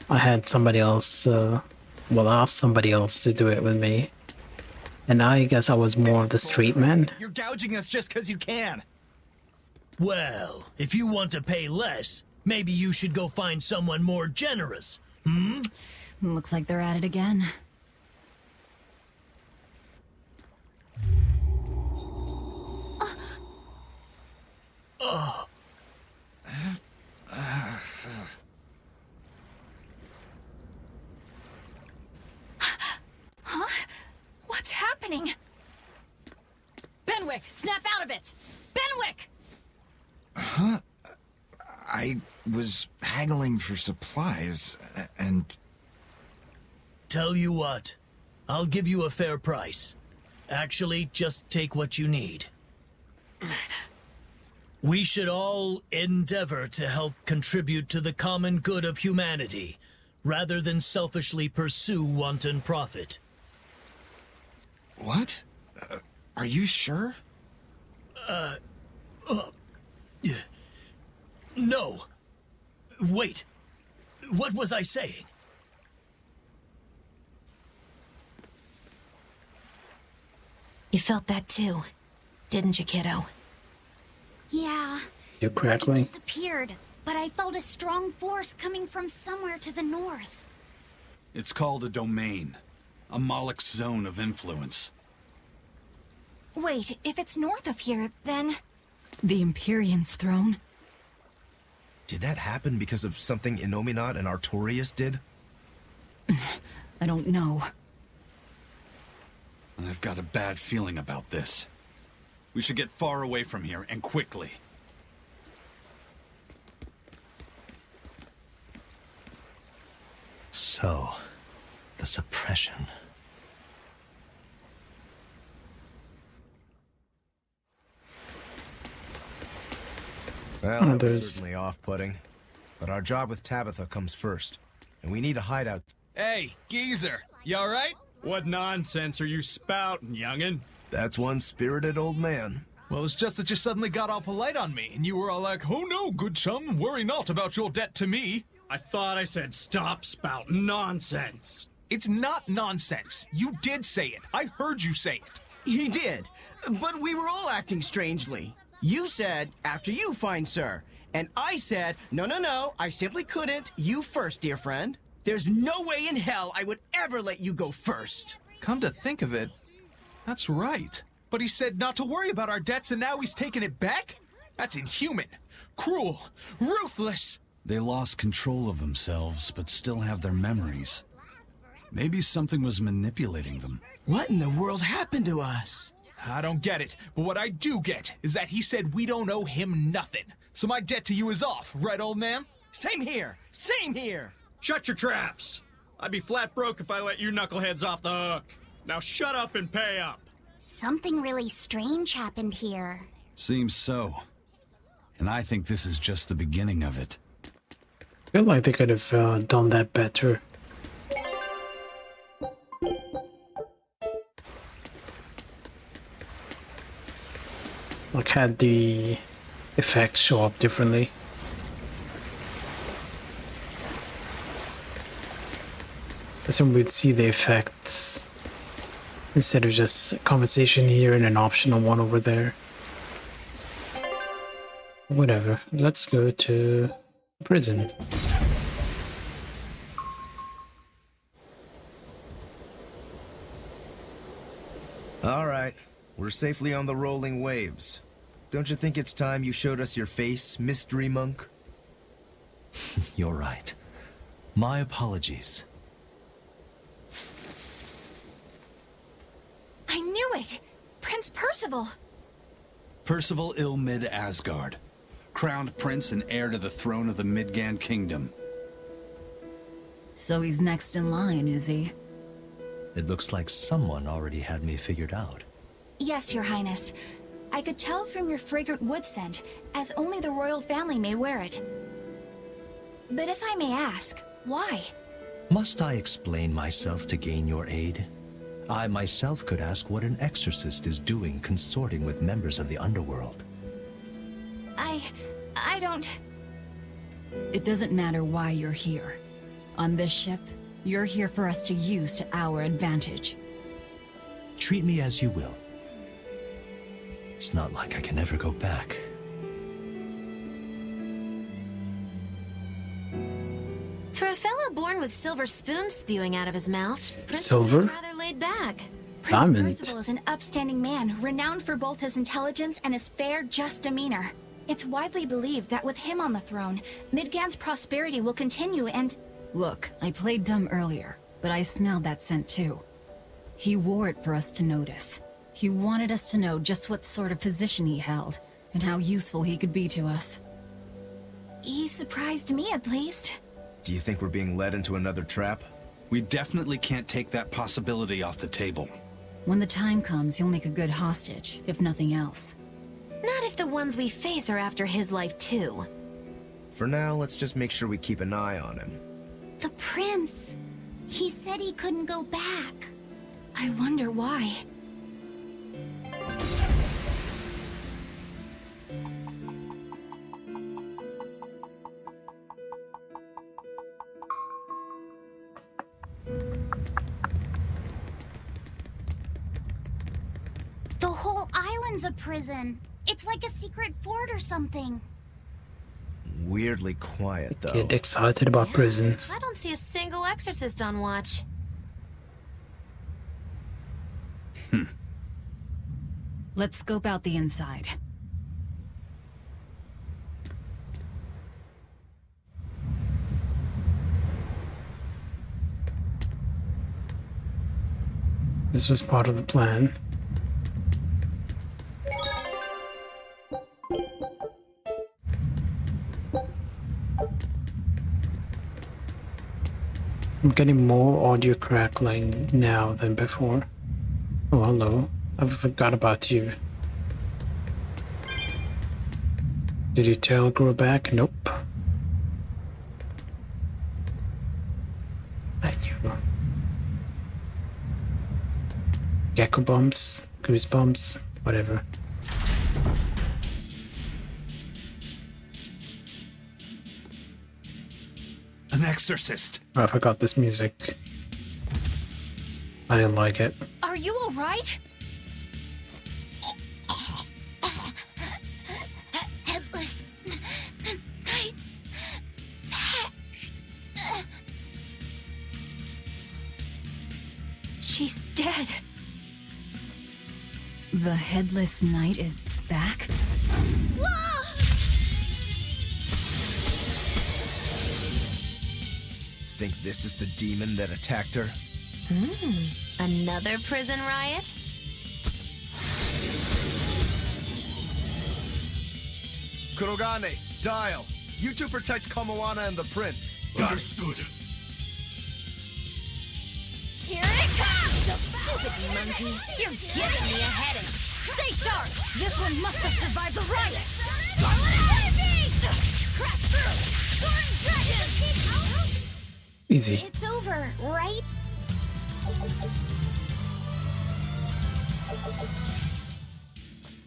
I had somebody else, asked somebody else to do it with me. And I guess I was more of the street man. You're gouging us just because you can. Well, if you want to pay less, maybe you should go find someone more generous. Looks like they're at it again. Huh? What's happening? Benwick, snap out of it! Benwick! Huh? I was haggling for supplies, and... Tell you what, I'll give you a fair price. Actually, just take what you need. We should all endeavor to help contribute to the common good of humanity, rather than selfishly pursue wanton profit. What? Are you sure? No. Wait. What was I saying? You felt that too, didn't you, kiddo? Yeah. You're It crackling. disappeared, but I felt a strong force coming from somewhere to the north. It's called a domain. A Moloch zone of influence. Wait, if it's north of here, then... The Empyrean's throne? Did that happen because of something Innominat and Artorias did? I don't know. I've got a bad feeling about this. We should get far away from here, and quickly. So, the suppression. Well, that was certainly off-putting. But our job with Tabitha comes first. And we need a hideout. Hey, geezer, you alright? What nonsense are you spouting, youngin'? That's one spirited old man. Well, it's just that you suddenly got all polite on me, and you were all like, "Oh no, good chum, worry not about your debt to me." I thought I said stop spouting nonsense. It's not nonsense. You did say it. I heard you say it. He did, but we were all acting strangely. You said, "After you, fine sir." And I said, No, I simply couldn't. You first, dear friend. There's no way in hell I would ever let you go first. Come to think of it, that's right. But he said not to worry about our debts, and now he's taking it back? That's inhuman, cruel, ruthless. They lost control of themselves, but still have their memories. Maybe something was manipulating them. What in the world happened to us? I don't get it, but what I do get is that he said we don't owe him nothing. So my debt to you is off, right, old man? Same here, same here. Shut your traps. I'd be flat broke if I let you knuckleheads off the hook. Now shut up and pay up. Something really strange happened here. Seems so. And I think this is just the beginning of it. I feel like they could have done that better. Like had the effects show up differently. I assume we'd see the effects instead of just a conversation here and an optional one over there. Whatever, let's go to prison. All right, we're safely on the rolling waves. Don't you think it's time you showed us your face, Mystery Monk? You're right. My apologies. I knew it! Prince Percival! Percival Ilmid Asgard, crowned prince and heir to the throne of the Midgand Kingdom. So he's next in line, is he? It looks like someone already had me figured out. Yes, Your Highness. I could tell from your fragrant wood scent, as only the royal family may wear it. But if I may ask, why? Must I explain myself to gain your aid? I myself could ask what an exorcist is doing consorting with members of the underworld. I don't... It doesn't matter why you're here. On this ship, you're here for us to use to our advantage. Treat me as you will. It's not like I can ever go back. For a fellow born with silver spoons spewing out of his mouth, Prince Silver? is rather laid back. Prince Diamond. Percival is an upstanding man, renowned for both his intelligence and his fair, just demeanor. It's widely believed that with him on the throne, Midgand's prosperity will continue and... Look, I played dumb earlier, but I smelled that scent too. He wore it for us to notice. He wanted us to know just what sort of position he held, and how useful he could be to us. He surprised me, at least. Do you think we're being led into another trap? We definitely can't take that possibility off the table. When the time comes, he'll make a good hostage, if nothing else. Not if the ones we face are after his life too. For now, let's just make sure we keep an eye on him. The prince. He said he couldn't go back. I wonder why. whole island's a prison. It's like a secret fort or something. Weirdly quiet, though. Get excited about prison. I don't see a single exorcist on watch. Let's scope out the inside. This was part of the plan. I'm getting more audio crackling now than before. Oh, hello. I forgot about you. Did your tail grow back? Nope. That you. Gecko bumps, goosebumps, whatever. An exorcist. Oh, I forgot this music. I didn't like it. Are you alright? Headless Knights back. She's dead. The Headless Knight is back? Think this is the demon that attacked her? Another prison riot? Kurogane, Dial. You two protect Kamoana and the prince. Understood. Here it comes! So stupid, monkey. You're giving me a headache. Stay sharp! This one must have survived the riot! Crash through! Soaring dragon! Easy. It's over, right?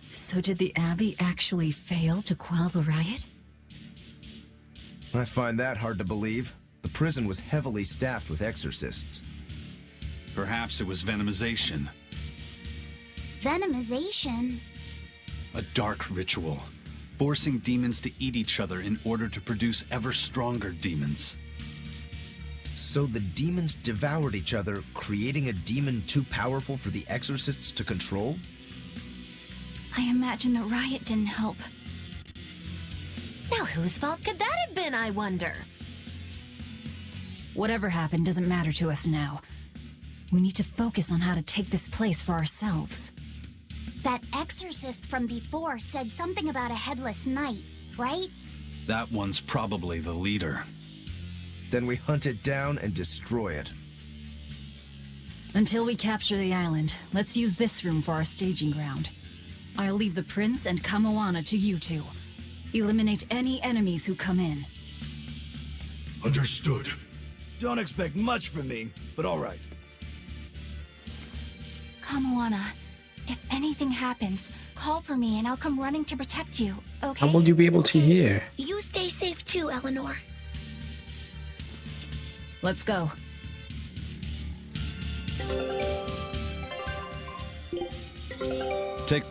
So did the Abbey actually fail to quell the riot? I find that hard to believe. The prison was heavily staffed with exorcists. Perhaps it was venomization. Venomization? A dark ritual, forcing demons to eat each other in order to produce ever stronger demons. So the demons devoured each other, creating a demon too powerful for the exorcists to control? I imagine the riot didn't help. Now whose fault could that have been, I wonder? Whatever happened doesn't matter to us now. We need to focus on how to take this place for ourselves. That exorcist from before said something about a headless knight, right? That one's probably the leader. Then we hunt it down and destroy it. Until we capture the island, let's use this room for our staging ground. I'll leave the prince and Kamoana to you two. Eliminate any enemies who come in. Understood. Don't expect much from me, but all right. Kamoana, if anything happens, call for me and I'll come running to protect you, okay? How will you be able to hear? You stay safe too, Eleanor. Let's go. Take...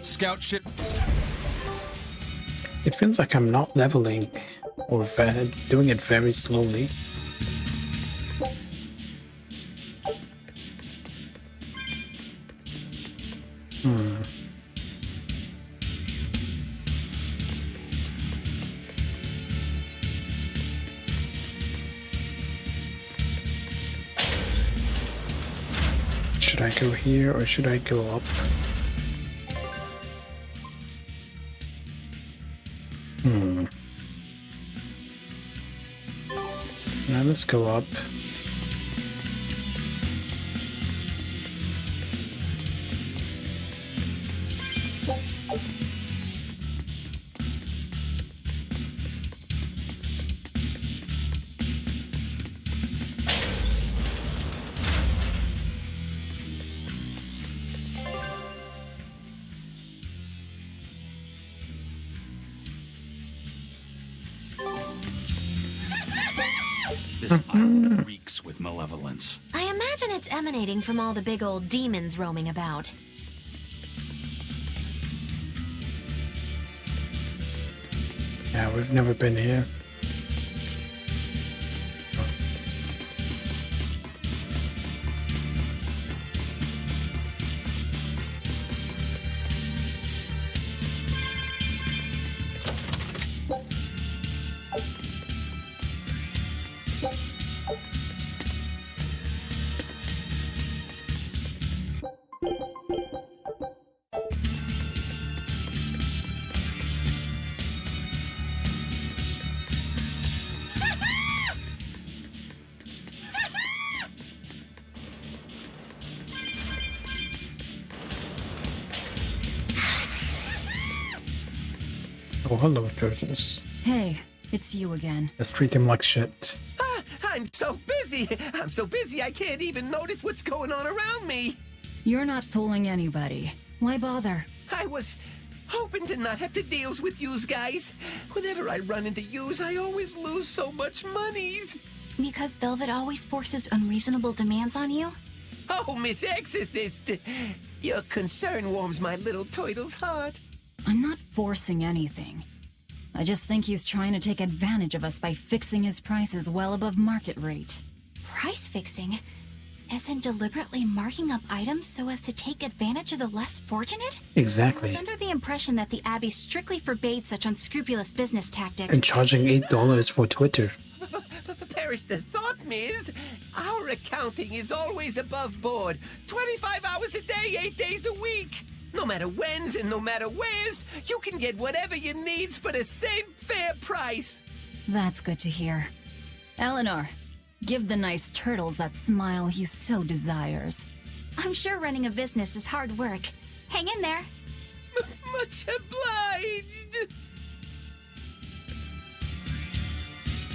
Scout ship. It feels like I'm not leveling or doing it very slowly. Should I go here or should I go up? Now let's go up. This island reeks with malevolence. I imagine it's emanating from all the big old demons roaming about. Yeah, we've never been here. Oh, hello, Curtis. Hey, it's you again. Let's treat him like shit. I'm so busy. I'm so busy I can't even notice what's going on around me. You're not fooling anybody. Why bother? I was hoping to not have to deal with yous guys. Whenever I run into yous, I always lose so much monies. Because Velvet always forces unreasonable demands on you? Oh, Miss Exorcist, your concern warms my little turtle's heart. I'm not forcing anything. I just think he's trying to take advantage of us by fixing his prices well above market rate. Price fixing? As in deliberately marking up items so as to take advantage of the less fortunate? Exactly. I was under the impression that the Abbey strictly forbade such unscrupulous business tactics. And charging $8 for Twitter. Perish the thought, Miss. Our accounting is always above board. 25 hours a day, 8 days a week. No matter whens and no matter wheres, you can get whatever you needs for the same fair price. That's good to hear. Eleanor, give the nice turtles that smile he so desires. I'm sure running a business is hard work. Hang in there. Much obliged.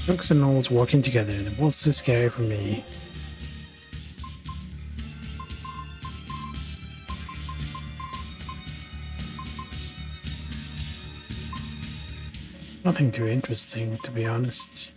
Hooks and Knowles working together, and it was too scary for me. Nothing too interesting, to be honest.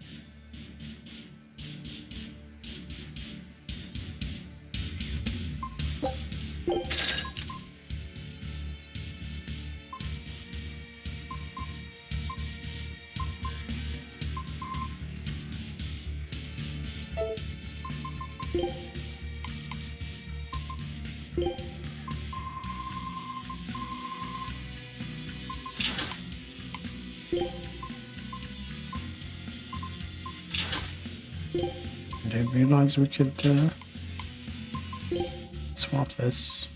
I didn't realize we could swap this.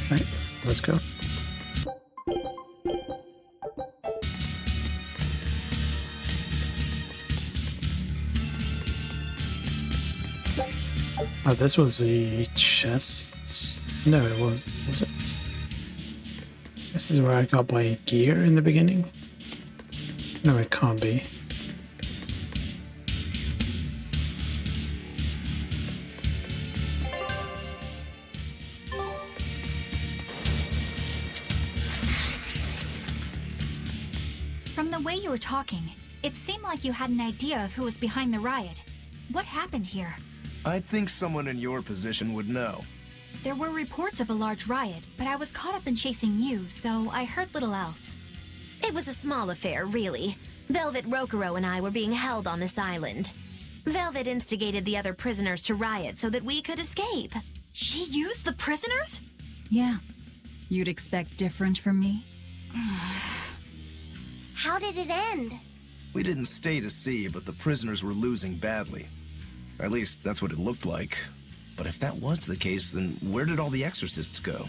Right, let's go. Oh, this was the chest. No, it was it? This is where I got my gear in the beginning. No, it can't be. From the way you were talking, it seemed like you had an idea of who was behind the riot. What happened here? I think someone in your position would know. There were reports of a large riot, but I was caught up in chasing you, so I heard little else. It was a small affair, really. Velvet Rokuro and I were being held on this island. Velvet instigated the other prisoners to riot so that we could escape. She used the prisoners? Yeah. You'd expect different from me? How did it end? We didn't stay to see, but the prisoners were losing badly. At least, that's what it looked like. But if that was the case, then where did all the exorcists go?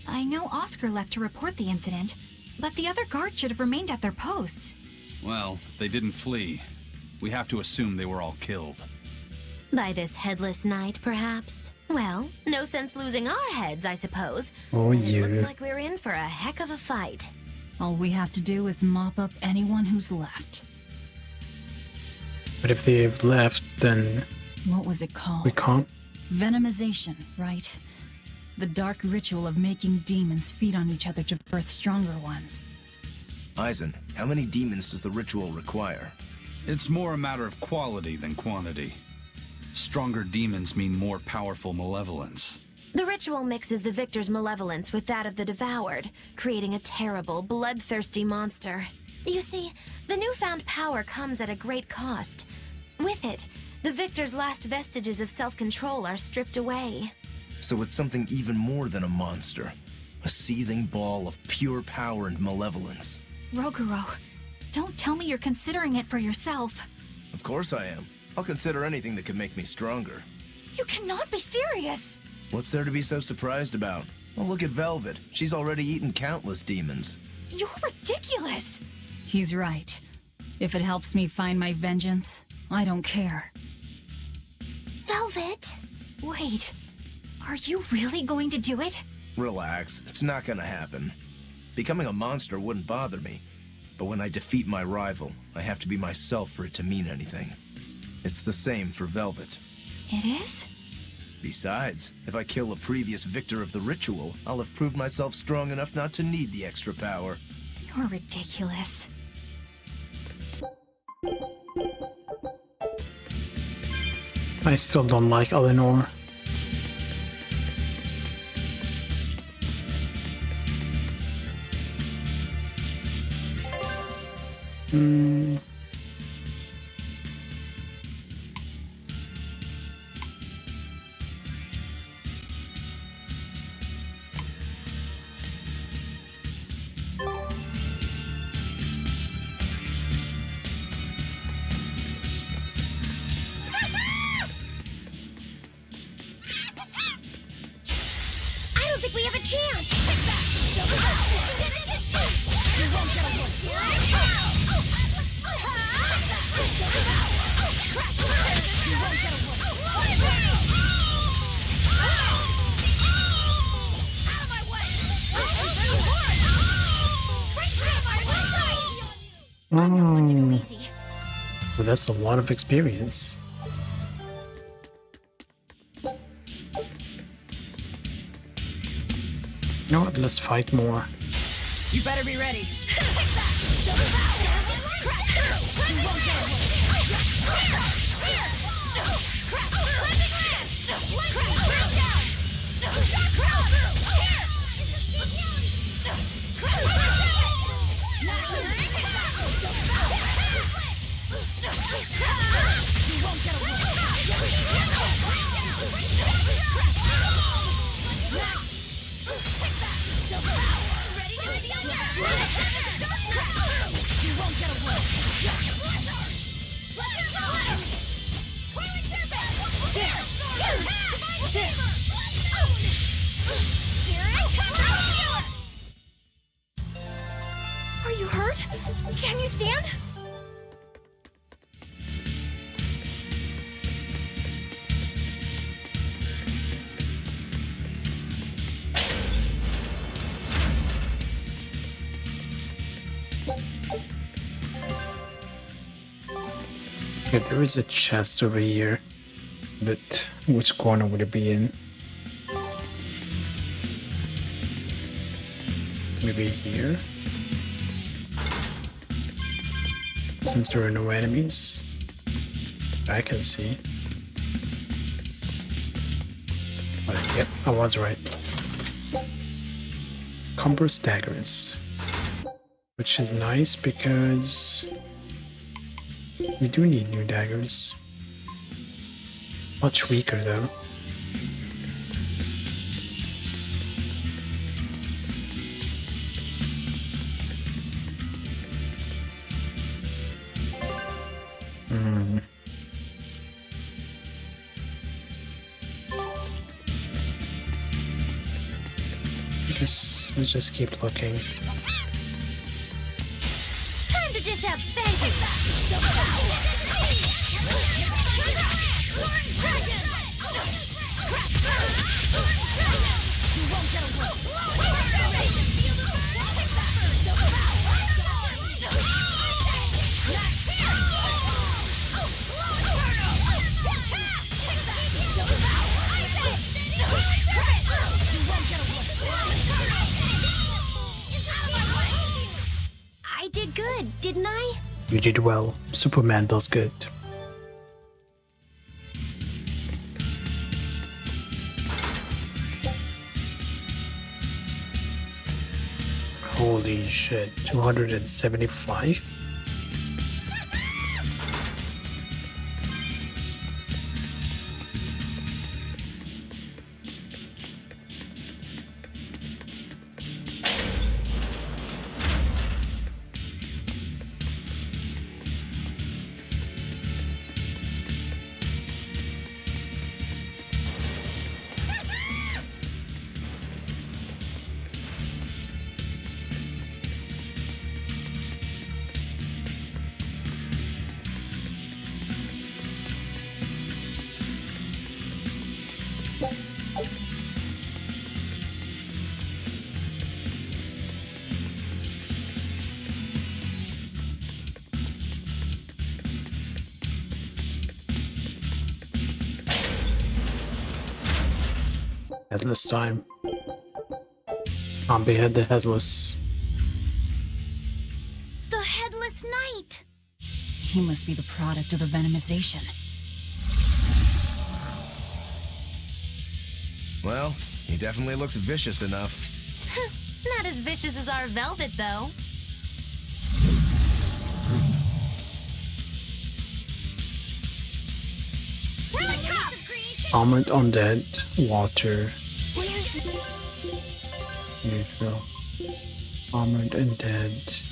I know Oscar left to report the incident, but the other guards should have remained at their posts. Well, if they didn't flee, we have to assume they were all killed. By this headless knight, perhaps? Well, no sense losing our heads, I suppose. Oh, And it yeah. looks like we're in for a heck of a fight. All we have to do is mop up anyone who's left. But if they've left, then What was it called? we can't. Venomization, right? The dark ritual of making demons feed on each other to birth stronger ones. Eisen, how many demons does the ritual require? It's more a matter of quality than quantity. Stronger demons mean more powerful malevolence. The ritual mixes the victor's malevolence with that of the devoured, creating a terrible, bloodthirsty monster. You see, the newfound power comes at a great cost. With it, the victor's last vestiges of self-control are stripped away. So it's something even more than a monster. A seething ball of pure power and malevolence. Roguro, don't tell me you're considering it for yourself. Of course I am. I'll consider anything that could make me stronger. You cannot be serious! What's there to be so surprised about? Well, look at Velvet. She's already eaten countless demons. You're ridiculous! He's right. If it helps me find my vengeance, I don't care. Velvet? Wait, are you really going to do it? Relax, it's not gonna happen. Becoming a monster wouldn't bother me, but when I defeat my rival, I have to be myself for it to mean anything. It's the same for Velvet. It is? Besides, if I kill a previous victor of the ritual, I'll have proved myself strong enough not to need the extra power. You're ridiculous. I still don't like Eleanor. Hmm. I don't think we have a chance! Oh. Well, that's a lot of experience. You know what? Let's fight more. You better be ready. Are you hurt? Can you stand? Okay, there is a chest over here, but which corner would it be in? Maybe here? Since there are no enemies, I can see. But yep, I was right. Cumbrous daggers, which is nice because we do need new daggers. Much weaker though. Let's just keep looking. Time to dish out spankings! I did good, didn't I? You did well. Superman does good. Holy shit, 275? Headless time. Can't behead the headless. The Headless Knight! He must be the product of the venomization. Well, he definitely looks vicious enough. Not as vicious as our velvet, though. Armored undead, water, Where's it? neutral. Armored undead.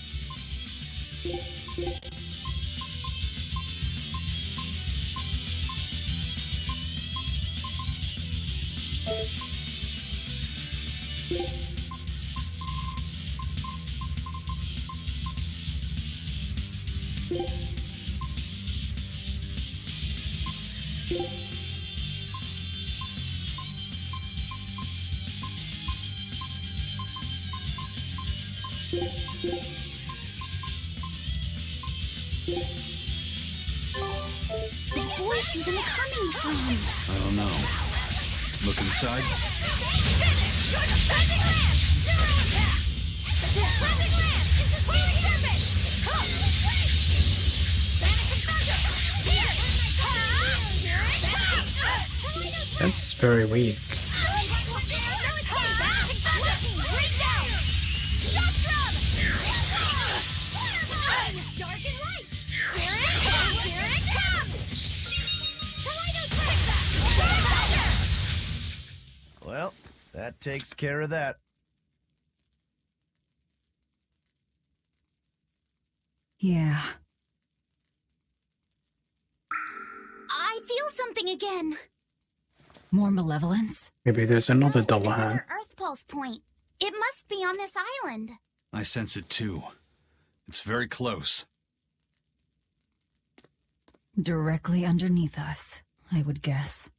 This voice even coming from? I don't know. Look inside. That's very weak. Well, that takes care of that. Yeah. I feel something again. More malevolence? Maybe there's another double hand. Another Earth Pulse point. It must be on this island. I sense it too. It's very close. Directly underneath us, I would guess.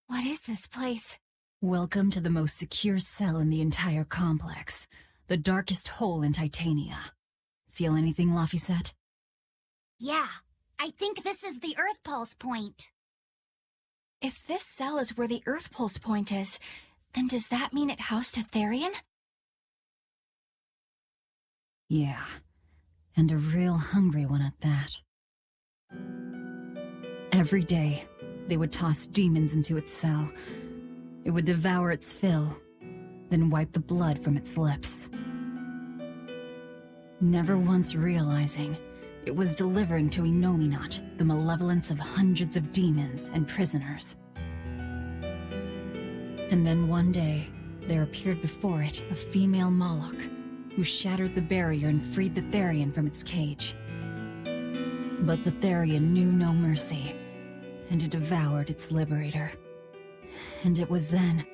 What is this place? Welcome to the most secure cell in the entire complex. The darkest hole in Titania. Feel anything, Laphicet? Yeah, I think this is the Earth Pulse point. If this cell is where the Earth Pulse point is, then does that mean it housed a Therian? Yeah. And a real hungry one at that. Every day, they would toss demons into its cell. It would devour its fill, then wipe the blood from its lips. never once realizing it was delivering to Inominat the malevolence of hundreds of demons and prisoners. And then one day, there appeared before it a female Moloch, who shattered the barrier and freed the Therian from its cage. But the Therian knew no mercy, and it devoured its liberator. And it was then...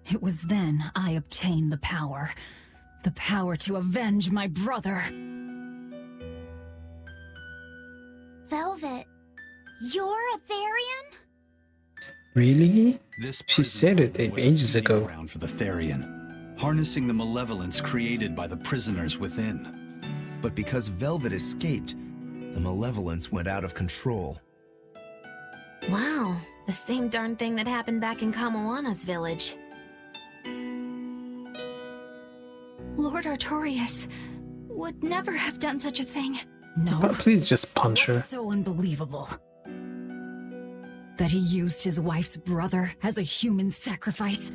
It was then I obtained the power to avenge my brother. Velvet, you're a Therian? Really? This She said it was a ages feeding ago. ground for the Therian, harnessing the malevolence created by the prisoners within. But because Velvet escaped, the malevolence went out of control. Wow, the same darn thing that happened back in Kamoana's village. Lord Artorias would never have done such a thing. No. But please just punch her. So unbelievable. That he used his wife's brother as a human sacrifice.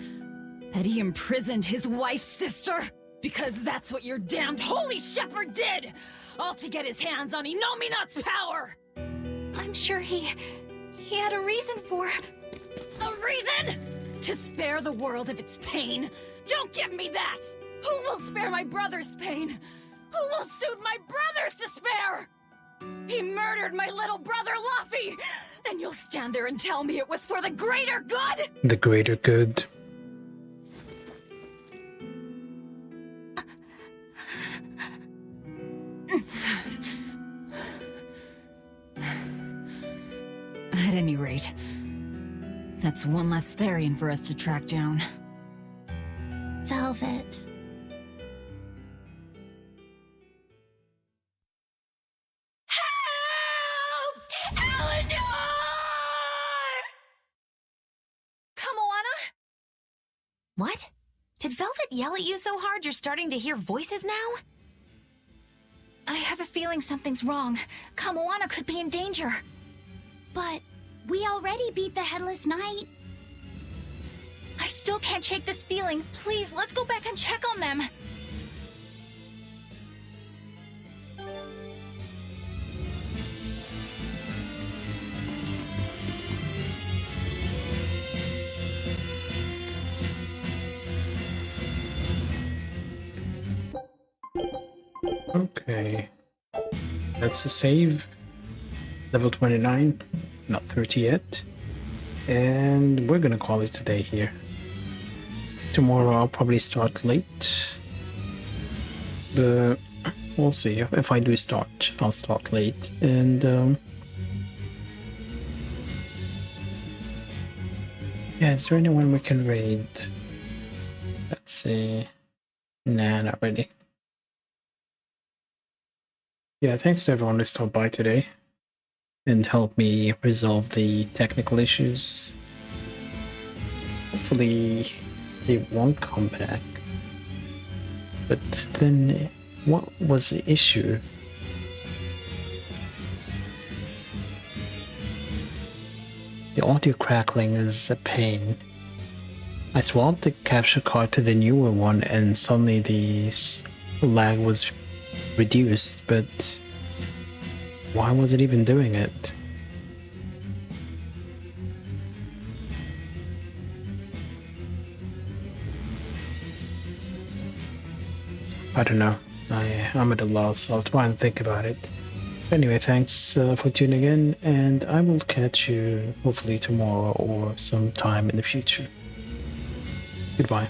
That he imprisoned his wife's sister. Because that's what your damned holy shepherd did! All to get his hands on Inominat's power! I'm sure he had a reason for... A reason? To spare the world of its pain? Don't give me that! Who will spare my brother's pain? Who will soothe my brother's despair? He murdered my little brother Luffy! And you'll stand there and tell me it was for the greater good? The greater good. At any rate, that's one less Therian for us to track down. Velvet. What? Did Velvet yell at you so hard you're starting to hear voices now? I have a feeling something's wrong. Kamoana could be in danger. But we already beat the Headless Knight. I still can't shake this feeling. Please, let's go back and check on them. Okay. That's the save. Level 29. Not 30 yet. And we're gonna call it a day here. Tomorrow I'll probably start late. But we'll see. If I do start, I'll start late. And yeah, is there anyone we can raid? Let's see. Nah, not really. Yeah, thanks to everyone who stopped by today and helped me resolve the technical issues. Hopefully they won't come back. But then, what was the issue? The audio crackling is a pain. I swapped the capture card to the newer one and suddenly the lag was reduced, but why was it even doing it? I don't know. I'm at a loss. I'll try and think about it. Anyway, thanks for tuning in, and I will catch you hopefully tomorrow or sometime in the future. Goodbye.